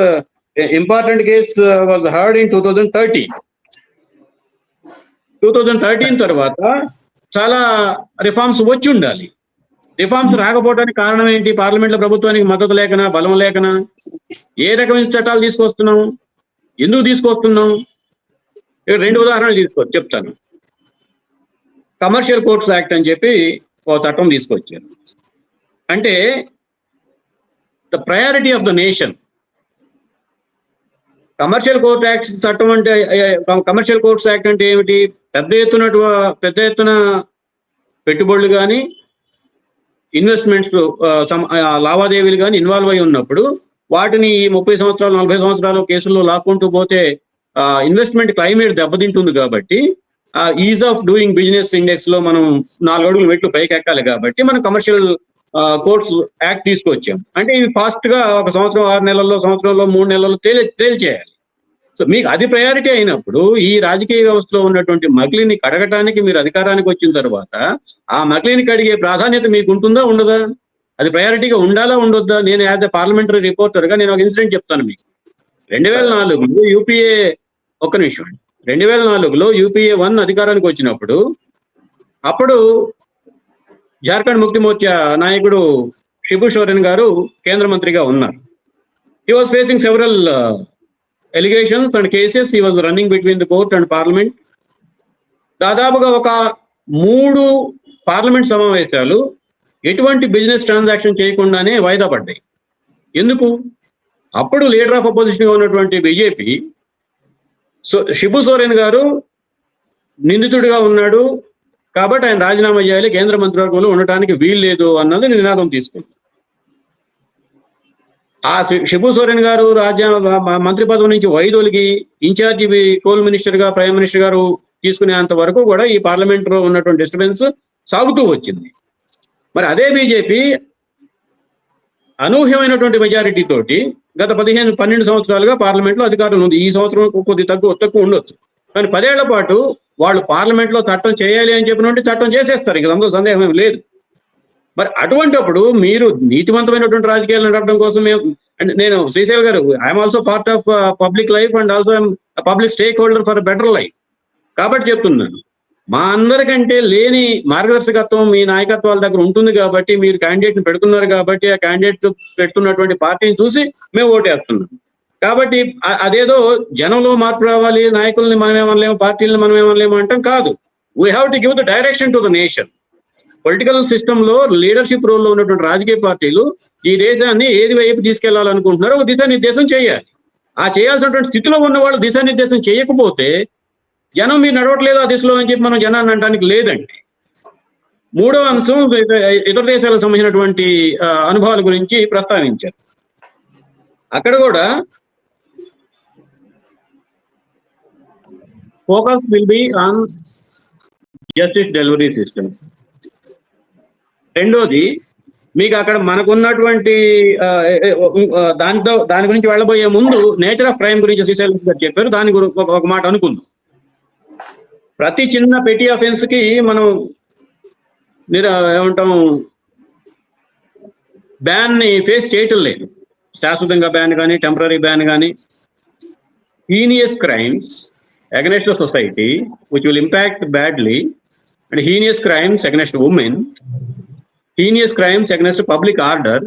important case was heard in 2013 తర్వాత చాలా రిఫార్మ్స్ వచ్చి ఉండాలి. రిఫార్మ్స్ రాకపోవడానికి కారణం ఏంటి? పార్లమెంట్ లో ప్రభుత్వానికి మద్దతు లేకనా, బలం లేకనా? ఏ రకమైన చట్టాలు తీసుకొస్తున్నాం? ఎందుకు తీసుకొస్తున్నాం? 2 ఉదాహరణలు చెప్తాను. కమర్షియల్ కోర్ట్స్ యాక్ట్ అని చెప్పి ఒక చట్టం తీసుకొచ్చారు. అంటే the priority of the nation. Commercial court act చట్టం అంటే, కమర్షియల్ కోర్ట్స్ యాక్ట్ అంటే ఏమిటి? పెద్ద ఎత్తున పెట్టుబడులు కానీ, ఇన్వెస్ట్మెంట్స్ లావాదేవీలు కానీ ఇన్వాల్వ్ అయి ఉన్నప్పుడు వాటిని 30 సంవత్సరాలు 40 సంవత్సరాలు కేసుల్లో లాక్కుంటూ పోతే ఇన్వెస్ట్మెంట్ క్లైమేట్ దెబ్బతింటుంది. కాబట్టి is of doing business index లో మనం 4 అడుగులు మెట్లు పైకి ఎక్కాలి. కాబట్టి మనం కమర్షియల్ కోర్ట్స్ యాక్ట్ తీసుకొచ్చాం. అంటే ఇవి ఫాస్ట్ గా 1 సంవత్సరం 6 నెలల్లో, సంవత్సరంలో 3 నెలల్లో తేల్చేయాలి. సో మీకు అది ప్రయారిటీ అయినప్పుడు ఈ రాజకీయ వ్యవస్థలో ఉన్నటువంటి మకిలిని కడగటానికి మీరు అధికారానికి వచ్చిన తర్వాత ఆ మకిలిని కడిగే ప్రాధాన్యత మీకు ఉంటుందా, ఉండదా? అది ప్రయారిటీగా ఉండాలా, ఉండొద్దా? నేను యాజ్ ఎ పార్లమెంటరీ రిపోర్టర్ గా నేను ఒక ఇన్సిడెంట్ చెప్తాను మీకు. 2004లో యూపీఏ 2004లో యూపీఏ 1 అధికారానికి వచ్చినప్పుడు అప్పుడు జార్ఖండ్ ముక్తి మోర్చా నాయకుడు శిబు సోరెన్ గారు కేంద్ర మంత్రిగా ఉన్నారు. He was facing several allegations and cases. He was running between the court and parliament. దాదాపుగా ఒక 3 పార్లమెంట్ సమావేశాలు ఎటువంటి బిజినెస్ ట్రాన్సాక్షన్ చేయకుండానే వాయిదా పడ్డాయి. ఎందుకు? అప్పుడు లీడర్ ఆఫ్ అపోజిషన్ ఉన్నటువంటి బీజేపీ శిబు సోరెన్ గారు నిందితుడిగా ఉన్నాడు కాబట్టి ఆయన రాజీనామా చేయాలి, కేంద్ర మంత్రివర్గంలో ఉండటానికి వీలు లేదు అన్నది నినాదం తీసుకుంది. ఆ శిబు సోరెన్ గారు మంత్రి పదవి నుంచి వైదొలిగి ఇన్ఛార్జి కోల్ మినిస్టర్ గా ప్రైమ్ మినిస్టర్ గారు తీసుకునేంత వరకు కూడా ఈ పార్లమెంట్ లో ఉన్నటువంటి డిస్టర్బెన్స్ సాగుతూ వచ్చింది. మరి అదే బీజేపీ అనూహ్యమైనటువంటి మెజారిటీ తోటి గత 12 సంవత్సరాలుగా పార్లమెంట్ లో అధికారం ఉంది. ఈ సంవత్సరం కొద్ది తక్కువ ఉండొచ్చు, కానీ 10 ఏళ్ల పాటు వాళ్ళు పార్లమెంట్ లో చట్టం చేయాలి అని చెప్పినట్టు చట్టం చేసేస్తారు. ఇంక అందులో సందేహం ఏమి లేదు. మరి అటువంటిప్పుడు మీరు నీతివంతమైనటువంటి రాజకీయాలు నడపడం కోసం అండ్ నేను శ్రీశైల్ గారు, I'm also part of public life and also I'm public stake holder for better life. కాబట్టి చెప్తున్నాను, మా అందరికంటే లేని మార్గదర్శకత్వం మీ నాయకత్వాల దగ్గర ఉంటుంది కాబట్టి, మీరు క్యాండిడేట్ ని పెడుతున్నారు కాబట్టి, ఆ క్యాండిడేట్ పెడుతున్నటువంటి పార్టీని చూసి మేము ఓటేస్తున్నాం. కాబట్టి అదేదో జనంలో మార్పు రావాలి, నాయకుల్ని మనం ఏమనలేము, పార్టీలను మనం ఏమనలేము అంటాం కాదు. We have to give the direction to the nation. Political system లో లీడర్షిప్ రోల్లో ఉన్నటువంటి రాజకీయ పార్టీలు ఈ దేశాన్ని ఏది వైపు తీసుకెళ్లాలనుకుంటున్నారో దిశానిర్దేశం చేయాలి. ఆ చేయాల్సినటువంటి స్థితిలో ఉన్న వాళ్ళు దిశానిర్దేశం చేయకపోతే జనం మీరు నడవట్లేదు ఆ దిశలో అని చెప్పి మనం జనాన్ని అనడానికి లేదండి. మూడో అంశం ఇతర దేశాలకు సంబంధించినటువంటి అనుభవాల గురించి ప్రస్తావించారు. అక్కడ కూడా focus will be on justice delivery system. రెండోది, మీకు అక్కడ మనకున్నటువంటి దాని గురించి వెళ్ళబోయే ముందు నేచర్ ఆఫ్ క్రైమ్ గురించి శ్రీశైలం గారు చెప్పారు. దాని గురించి ఒక మాట అనుకుందాం. ప్రతి చిన్న పెటీ అఫెన్స్ కి మనం ఏమంటాం, బ్యాన్ ని ఫేస్ చేయటం లేదు. శాశ్వతంగా బ్యాన్ కానీ టెంపరీ బ్యాన్ కానీ. Heinous crimes against the society which will impact badly, and heinous crimes against women, heinous crimes against public order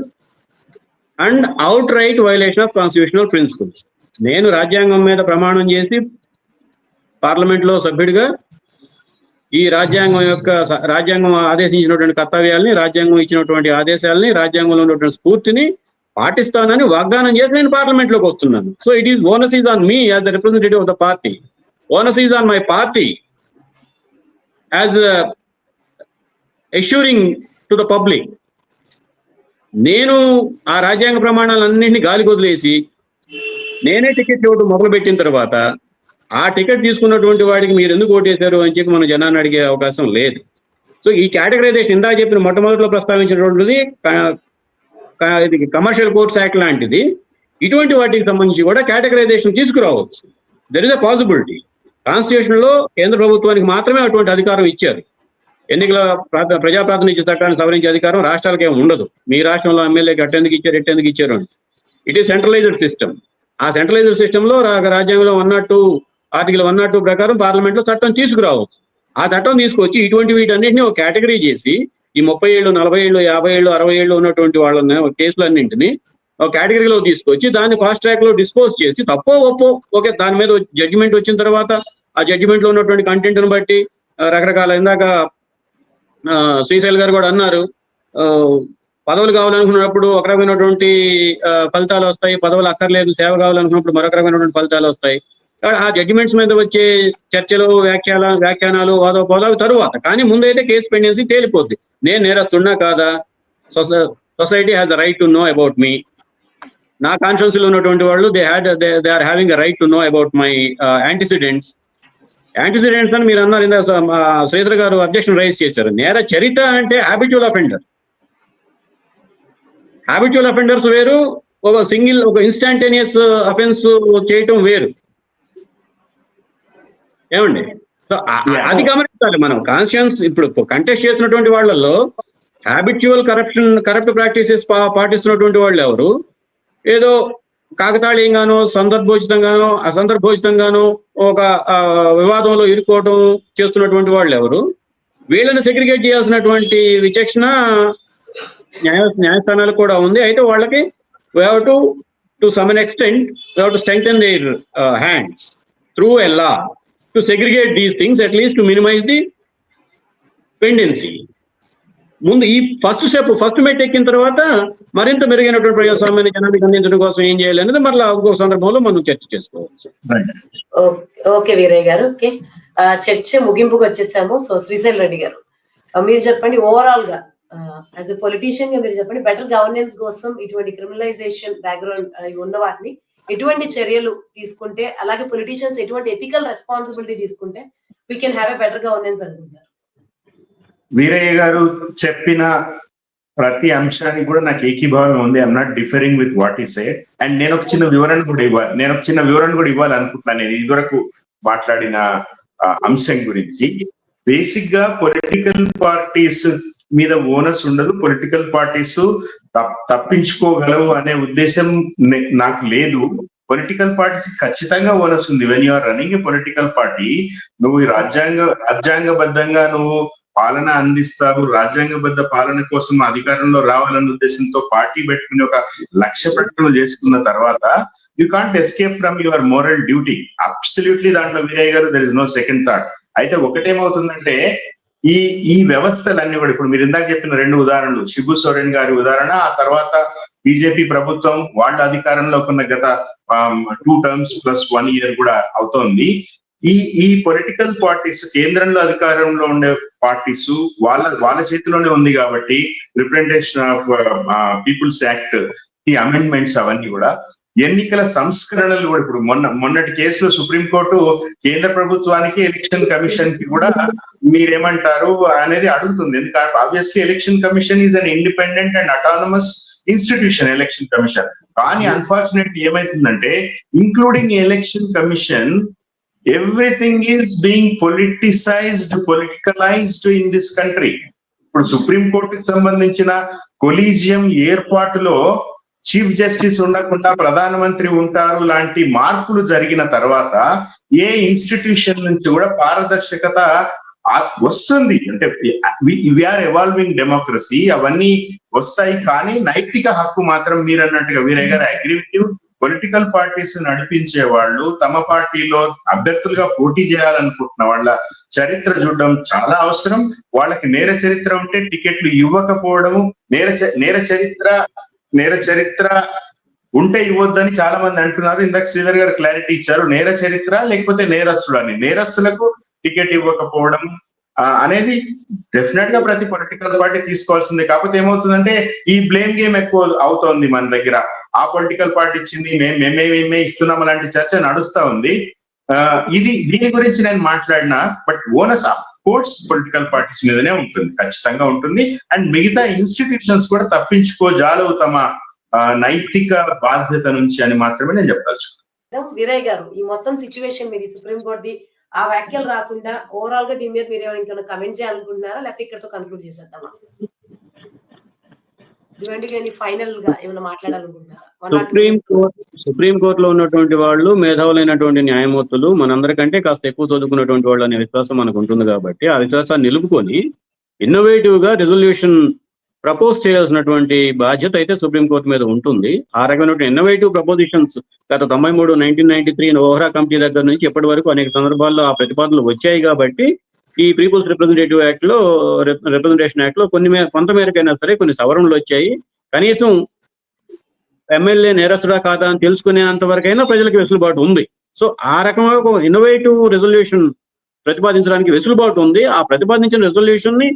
and outright violation of constitutional principles. నేను రాజ్యాంగం మీద ప్రమాణం చేసి పార్లమెంట్ లో సభ్యుడిగా ఈ రాజ్యాంగం ఆదేశించినటువంటి కర్తవ్యాలని, రాజ్యాంగం ఇచ్చినటువంటి ఆదేశాలని, రాజ్యాంగంలో ఉన్నటువంటి స్ఫూర్తిని పాటిస్తానని వాగ్దానం చేసి నేను పార్లమెంట్ లోకి వస్తున్నాను. So it is onus is on me as the representative of the party. Onus is on my party as assuring to the public. నేను ఆ రాజ్యాంగ ప్రమాణాలన్నింటినీ గాలికి వదిలేసి నేనే టికెట్ ఇవ్వడం మొదలుపెట్టిన తర్వాత ఆ టికెట్ తీసుకున్నటువంటి వాడికి మీరు ఎందుకు ఓటేశారు అని చెప్పి మనం జనాన్ని అడిగే అవకాశం లేదు. సో ఈ కేటగరైజేషన్ ఇందాక చెప్పిన మొట్టమొదటిలో ప్రస్తావించినటువంటిది ఇది కమర్షియల్ కోర్ట్స్ యాక్ట్ లాంటిది. ఇటువంటి వాటికి సంబంధించి కూడా కేటగరైజేషన్ తీసుకురావచ్చు. There is a possibility. Constitution లో కేంద్ర ప్రభుత్వానికి మాత్రమే అటువంటి అధికారం ఇచ్చారు. ఎన్నికల ప్రజా ప్రాతినిధ్య చట్టాన్ని సవరించే అధికారం రాష్ట్రాలకి ఏమి ఉండదు. మీ రాష్ట్రంలో ఎమ్మెల్యేకి అట్టెందుకు ఇచ్చారు అని. It is centralized system. ఆ సెంట్రలైజ్డ్ సిస్టమ్ లో రాజ్యాంగంలో ఆర్టికల్ 102 ప్రకారం పార్లమెంట్ లో చట్టం తీసుకురావచ్చు. ఆ చట్టం తీసుకొచ్చి ఇటువంటి వీటన్నింటినీ ఒక కేటగిరీ చేసి ఈ 30 ఏళ్ళు 40 ఏళ్ళు 50 ఏళ్ళు 60 ఏళ్ళు ఉన్నటువంటి వాళ్ళని కేసులన్నింటినీ ఒక కేటగిరీలో తీసుకొచ్చి దాన్ని ఫాస్ట్ ట్రాక్ లో డిస్పోజ్ చేసి తప్పో ఒప్పో ఓకే దాని మీద జడ్జిమెంట్ వచ్చిన తర్వాత ఆ జడ్జిమెంట్ లో ఉన్నటువంటి కంటెంట్ ను బట్టి రకరకాల ఇందాక శ్రీశైల్ గారు కూడా అన్నారు, పదవులు కావాలనుకున్నప్పుడు ఒక రకమైనటువంటి ఫలితాలు వస్తాయి, పదవులు అక్కర్లేదు సేవ కావాలనుకున్నప్పుడు మరొక రకమైనటువంటి ఫలితాలు వస్తాయి. ఆ జడ్జిమెంట్స్ మీద వచ్చే చర్చలు వ్యాఖ్యానాలు వాదోపవాదాలు తరువాత, కానీ ముందైతే కేసు పెండెన్సీ తేలిపోద్ది. నేను నేరస్తున్నా కాదా, society has the right to know about me. నా కాన్షియన్స్ లో ఉన్నటువంటి వాళ్ళు they are having a right to know about my antecedents అని మీరు అన్నారు. ఇందా శ్రీధర్ గారు అబ్జెక్షన్ రైజ్ చేశారు. నేర చరిత అంటే హ్యాబిచువల్ అఫెండర్స్ వేరు, ఒక ఇన్స్టాంటేనియస్ అఫెన్స్ చేయటం వేరు. ఏమండి? సో అది గమనించాలి మనం. కాన్షియన్స్ ఇప్పుడు కంటెస్ట్ చేసినటువంటి వాళ్ళల్లో హ్యాబిచువల్ కరప్ట్ ప్రాక్టీసెస్ పాటిస్తున్నటువంటి వాళ్ళు ఎవరు, ఏదో కాకతాళీయంగానో సందర్భోచితంగానో అసందర్భోచితంగానో ఒక వివాదంలో ఇరుక్కోవడం చేస్తున్నటువంటి వాళ్ళు ఎవరు, వీళ్ళని సెగ్రిగేట్ చేయాల్సినటువంటి విచక్షణ న్యాయస్థానాలకు కూడా ఉంది. అయితే వాళ్ళకి we have to some extent we have to strengthen their hands through a law to segregate these things, at least to minimize the pendency. ముందు ఈ ఫస్ట్ మెట్ ఎక్కిన తర్వాత మరింత మెరుగైనటువంటి ప్రజాస్వామ్యాన్ని జనానికి అందించడం కోసం ఏం చేయాలి అనేది మరలా ఇంకో సందర్భంలో మనం చర్చ చేసుకోవచ్చు. ఓకే వీరయ్య గారు, ఓకే చర్చ ముగింపుకు వచ్చేసాము. సో శ్రీశైల్ రెడ్డి గారు మీరు చెప్పండి, ఓవరాల్ గా యాజ్ ఎ పొలిటీషియన్ గా మీరు చెప్పండి, బెటర్ గవర్నెన్స్ కోసం ఇటువంటి క్రిమినలైజేషన్ బ్యాక్గ్రౌండ్ ఉన్న వాటిని ఎటువంటి చర్యలు తీసుకుంటే, అలాగే పొలిటీషియన్స్ ఎటువంటి ఎథికల్ రెస్పాన్సిబిలిటీ తీసుకుంటే we can have a better governance అనుకుంటారు? వీరయ్య గారు చెప్పిన ప్రతి అంశానికి కూడా నాకు ఏకీభావం ఉంది. I'm not differing with what ఈ సే. అండ్ నేను ఒక చిన్న వివరణ కూడా ఇవ్వాలనుకుంటున్నాను. నేను ఇదివరకు మాట్లాడిన అంశం గురించి. బేసిక్ గా పొలిటికల్ పార్టీస్ మీద ఓనస్ ఉండదు. పొలిటికల్ పార్టీస్ తప్పించుకోగలవు అనే ఉద్దేశం నాకు లేదు. పొలిటికల్ పార్టీస్ ఖచ్చితంగా ఓనస్ ఉంది. When you are running a political party, నువ్వు రాజ్యాంగబద్ధంగా నువ్వు పాలన అందిస్తావు, రాజ్యాంగబద్ధ పాలన కోసం అధికారంలో రావాలన్న ఉద్దేశంతో పార్టీ పెట్టుకుని ఒక లక్ష్య ప్రకటన చేసుకున్న తర్వాత you can't escape from your moral duty. Absolutely దాంట్లో వీరయ్య గారు there is no second thought. అయితే ఒకటేమవుతుందంటే ఈ వ్యవస్థలన్నీ కూడా ఇప్పుడు మీరు ఇందాక చెప్పిన 2 ఉదాహరణలు, శిబు సోరెన్ గారి ఉదాహరణ, ఆ తర్వాత బీజేపీ ప్రభుత్వం వాళ్ళ అధికారంలోకి ఉన్న గత 2 terms ప్లస్ 1 year కూడా అవుతోంది. ఈ పొలిటికల్ పార్టీస్, కేంద్రంలో అధికారంలో ఉండే పార్టీస్ వాళ్ళ చేతిలోనే ఉంది కాబట్టి రిప్రజెంటేషన్ ఆఫ్ పీపుల్స్ యాక్ట్ ఈ అమెండ్మెంట్స్ అవన్నీ కూడా, ఎన్నికల సంస్కరణలు కూడా ఇప్పుడు మొన్నటి కేసులో సుప్రీంకోర్టు కేంద్ర ప్రభుత్వానికి ఎలక్షన్ కమిషన్ కి కూడా మీరేమంటారు అనేది అడుగుతుంది. ఎందుకంటే obviously election commission is an independent and autonomous institution election commission. కానీ అన్ఫార్చునేట్లీ ఏమైతుందంటే including election commission everything is being politicised in this country. ఇప్పుడు సుప్రీంకోర్టుకి సంబంధించిన కొలీజియం ఏర్పాటులో చీఫ్ జస్టిస్ ఉండకుండా ప్రధానమంత్రి ఉంటారు లాంటి మార్పులు జరిగిన తర్వాత ఏ ఇన్స్టిట్యూషన్ నుంచి కూడా పారదర్శకత వస్తుంది. అంటే వీఆర్ ఎవాల్వింగ్ డెమోక్రసీ, అవన్నీ వస్తాయి. కానీ నైతిక హక్కు మాత్రం మీరు అన్నట్టుగా వీరయ్య గారు agree with you, political parties నడిపించే వాళ్ళు తమ పార్టీలో అభ్యర్థులుగా పోటీ చేయాలనుకుంటున్న వాళ్ళ చరిత్ర చూడడం చాలా అవసరం. వాళ్ళకి నేర చరిత్ర ఉంటే టికెట్లు ఇవ్వకపోవడము, నేర చరిత్ర ఉంటే ఇవ్వద్దని చాలా మంది అంటున్నారు. ఇందాక శ్రీధర్ గారు క్లారిటీ ఇచ్చారు, నేర చరిత్ర లేకపోతే నేరస్తుడు అని. నేరస్తులకు టికెట్ ఇవ్వకపోవడం అనేది డెఫినెట్ గా ప్రతి పొలిటికల్ పార్టీ తీసుకోవాల్సిందే. కాకపోతే ఏమవుతుందంటే ఈ బ్లేమ్ గేమ్ ఎక్కువ అవుతోంది మన దగ్గర. ఆ పొలిటికల్ పార్టీ ఇచ్చింది, మేమే ఇస్తున్నాం అలాంటి చర్చ నడుస్తా ఉంది. దీని గురించి నేను మాట్లాడినా, but onus of course political parties మీదనే ఉంటుంది, ఖచ్చితంగా ఉంటుంది. అండ్ మిగతా ఇన్స్టిట్యూషన్స్ కూడా తప్పించుకోజాలవు తమ నైతిక బాధ్యత నుంచి అని మాత్రమే నేను చెప్పదలుచుకున్నాను. వీరయ్య గారు, ఈ మొత్తం సిచ్యువేషన్ మీద సుప్రీంకోర్టు ఆ వ్యాఖ్యలు రాకుండా ఓవరాల్ గా దీని మీద మీరు ఏమైనా కమెంట్ చేయాలనుకుంటున్నారా, లేకపోతే ఇక్కడతో కన్క్లూడ్ చేసేద్దామా? ఫైనల్ గా ఏమైనా మాట్లాడాలనుకుంటున్నారా? సుప్రీంకోర్టులో ఉన్నటువంటి వాళ్ళు మేధావులైనటువంటి న్యాయమూర్తులు, మనందరికంటే కాస్త ఎక్కువ చదువుకున్నటువంటి వాళ్ళు అనే విశ్వాసం మనకు ఉంటుంది కాబట్టి ఆ విశ్వాసాన్ని నిలుపుకొని ఇన్నోవేటివ్ గా రెజల్యూషన్ ప్రపోజ్ చేయాల్సినటువంటి బాధ్యత అయితే సుప్రీంకోర్టు మీద ఉంటుంది. ఆ రకమైన ఇన్నోవేటివ్ ప్రపోజిషన్స్ గత 1993 ఓహ్రా కమిటీ దగ్గర నుంచి ఇప్పటి వరకు అనేక సందర్భాల్లో ఆ ప్రతిపాదనలు వచ్చాయి కాబట్టి ఈ పీపుల్స్ రిప్రజెంటేటివ్ యాక్ట్ లో, రిప్రజెంటేషన్ యాక్ట్ లో కొంత మేరకైనా సరే కొన్ని సవరణలు వచ్చాయి. కనీసం ఎమ్మెల్యే నేరస్తుడా కాదా అని తెలుసుకునేంత వరకైనా ప్రజలకు వెసులుబాటు ఉంది. సో ఆ రకంగా ఒక ఇన్నోవేటివ్ రెజల్యూషన్ ప్రతిపాదించడానికి వెసులుబాటు ఉంది. ఆ ప్రతిపాదించిన రెజల్యూషన్ ని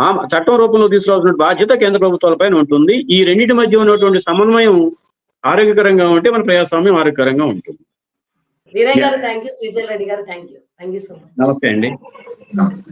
ఆ చట్టం రూపంలో తీసుకురావాల్సిన బాధ్యత కేంద్ర ప్రభుత్వాలపైన ఉంటుంది. ఈ రెండింటి మధ్య ఉన్నటువంటి సమన్వయం ఆరోగ్యకరంగా ఉంటే మన ప్రజాస్వామ్యం ఆరోగ్యకరంగా ఉంటుంది. వీరయ్య గారు థ్యాంక్ యూ, శ్రీశైల్ రెడ్డి గారు థ్యాంక్ యూ సో మచ్. నమస్తే అండి. నమస్తే.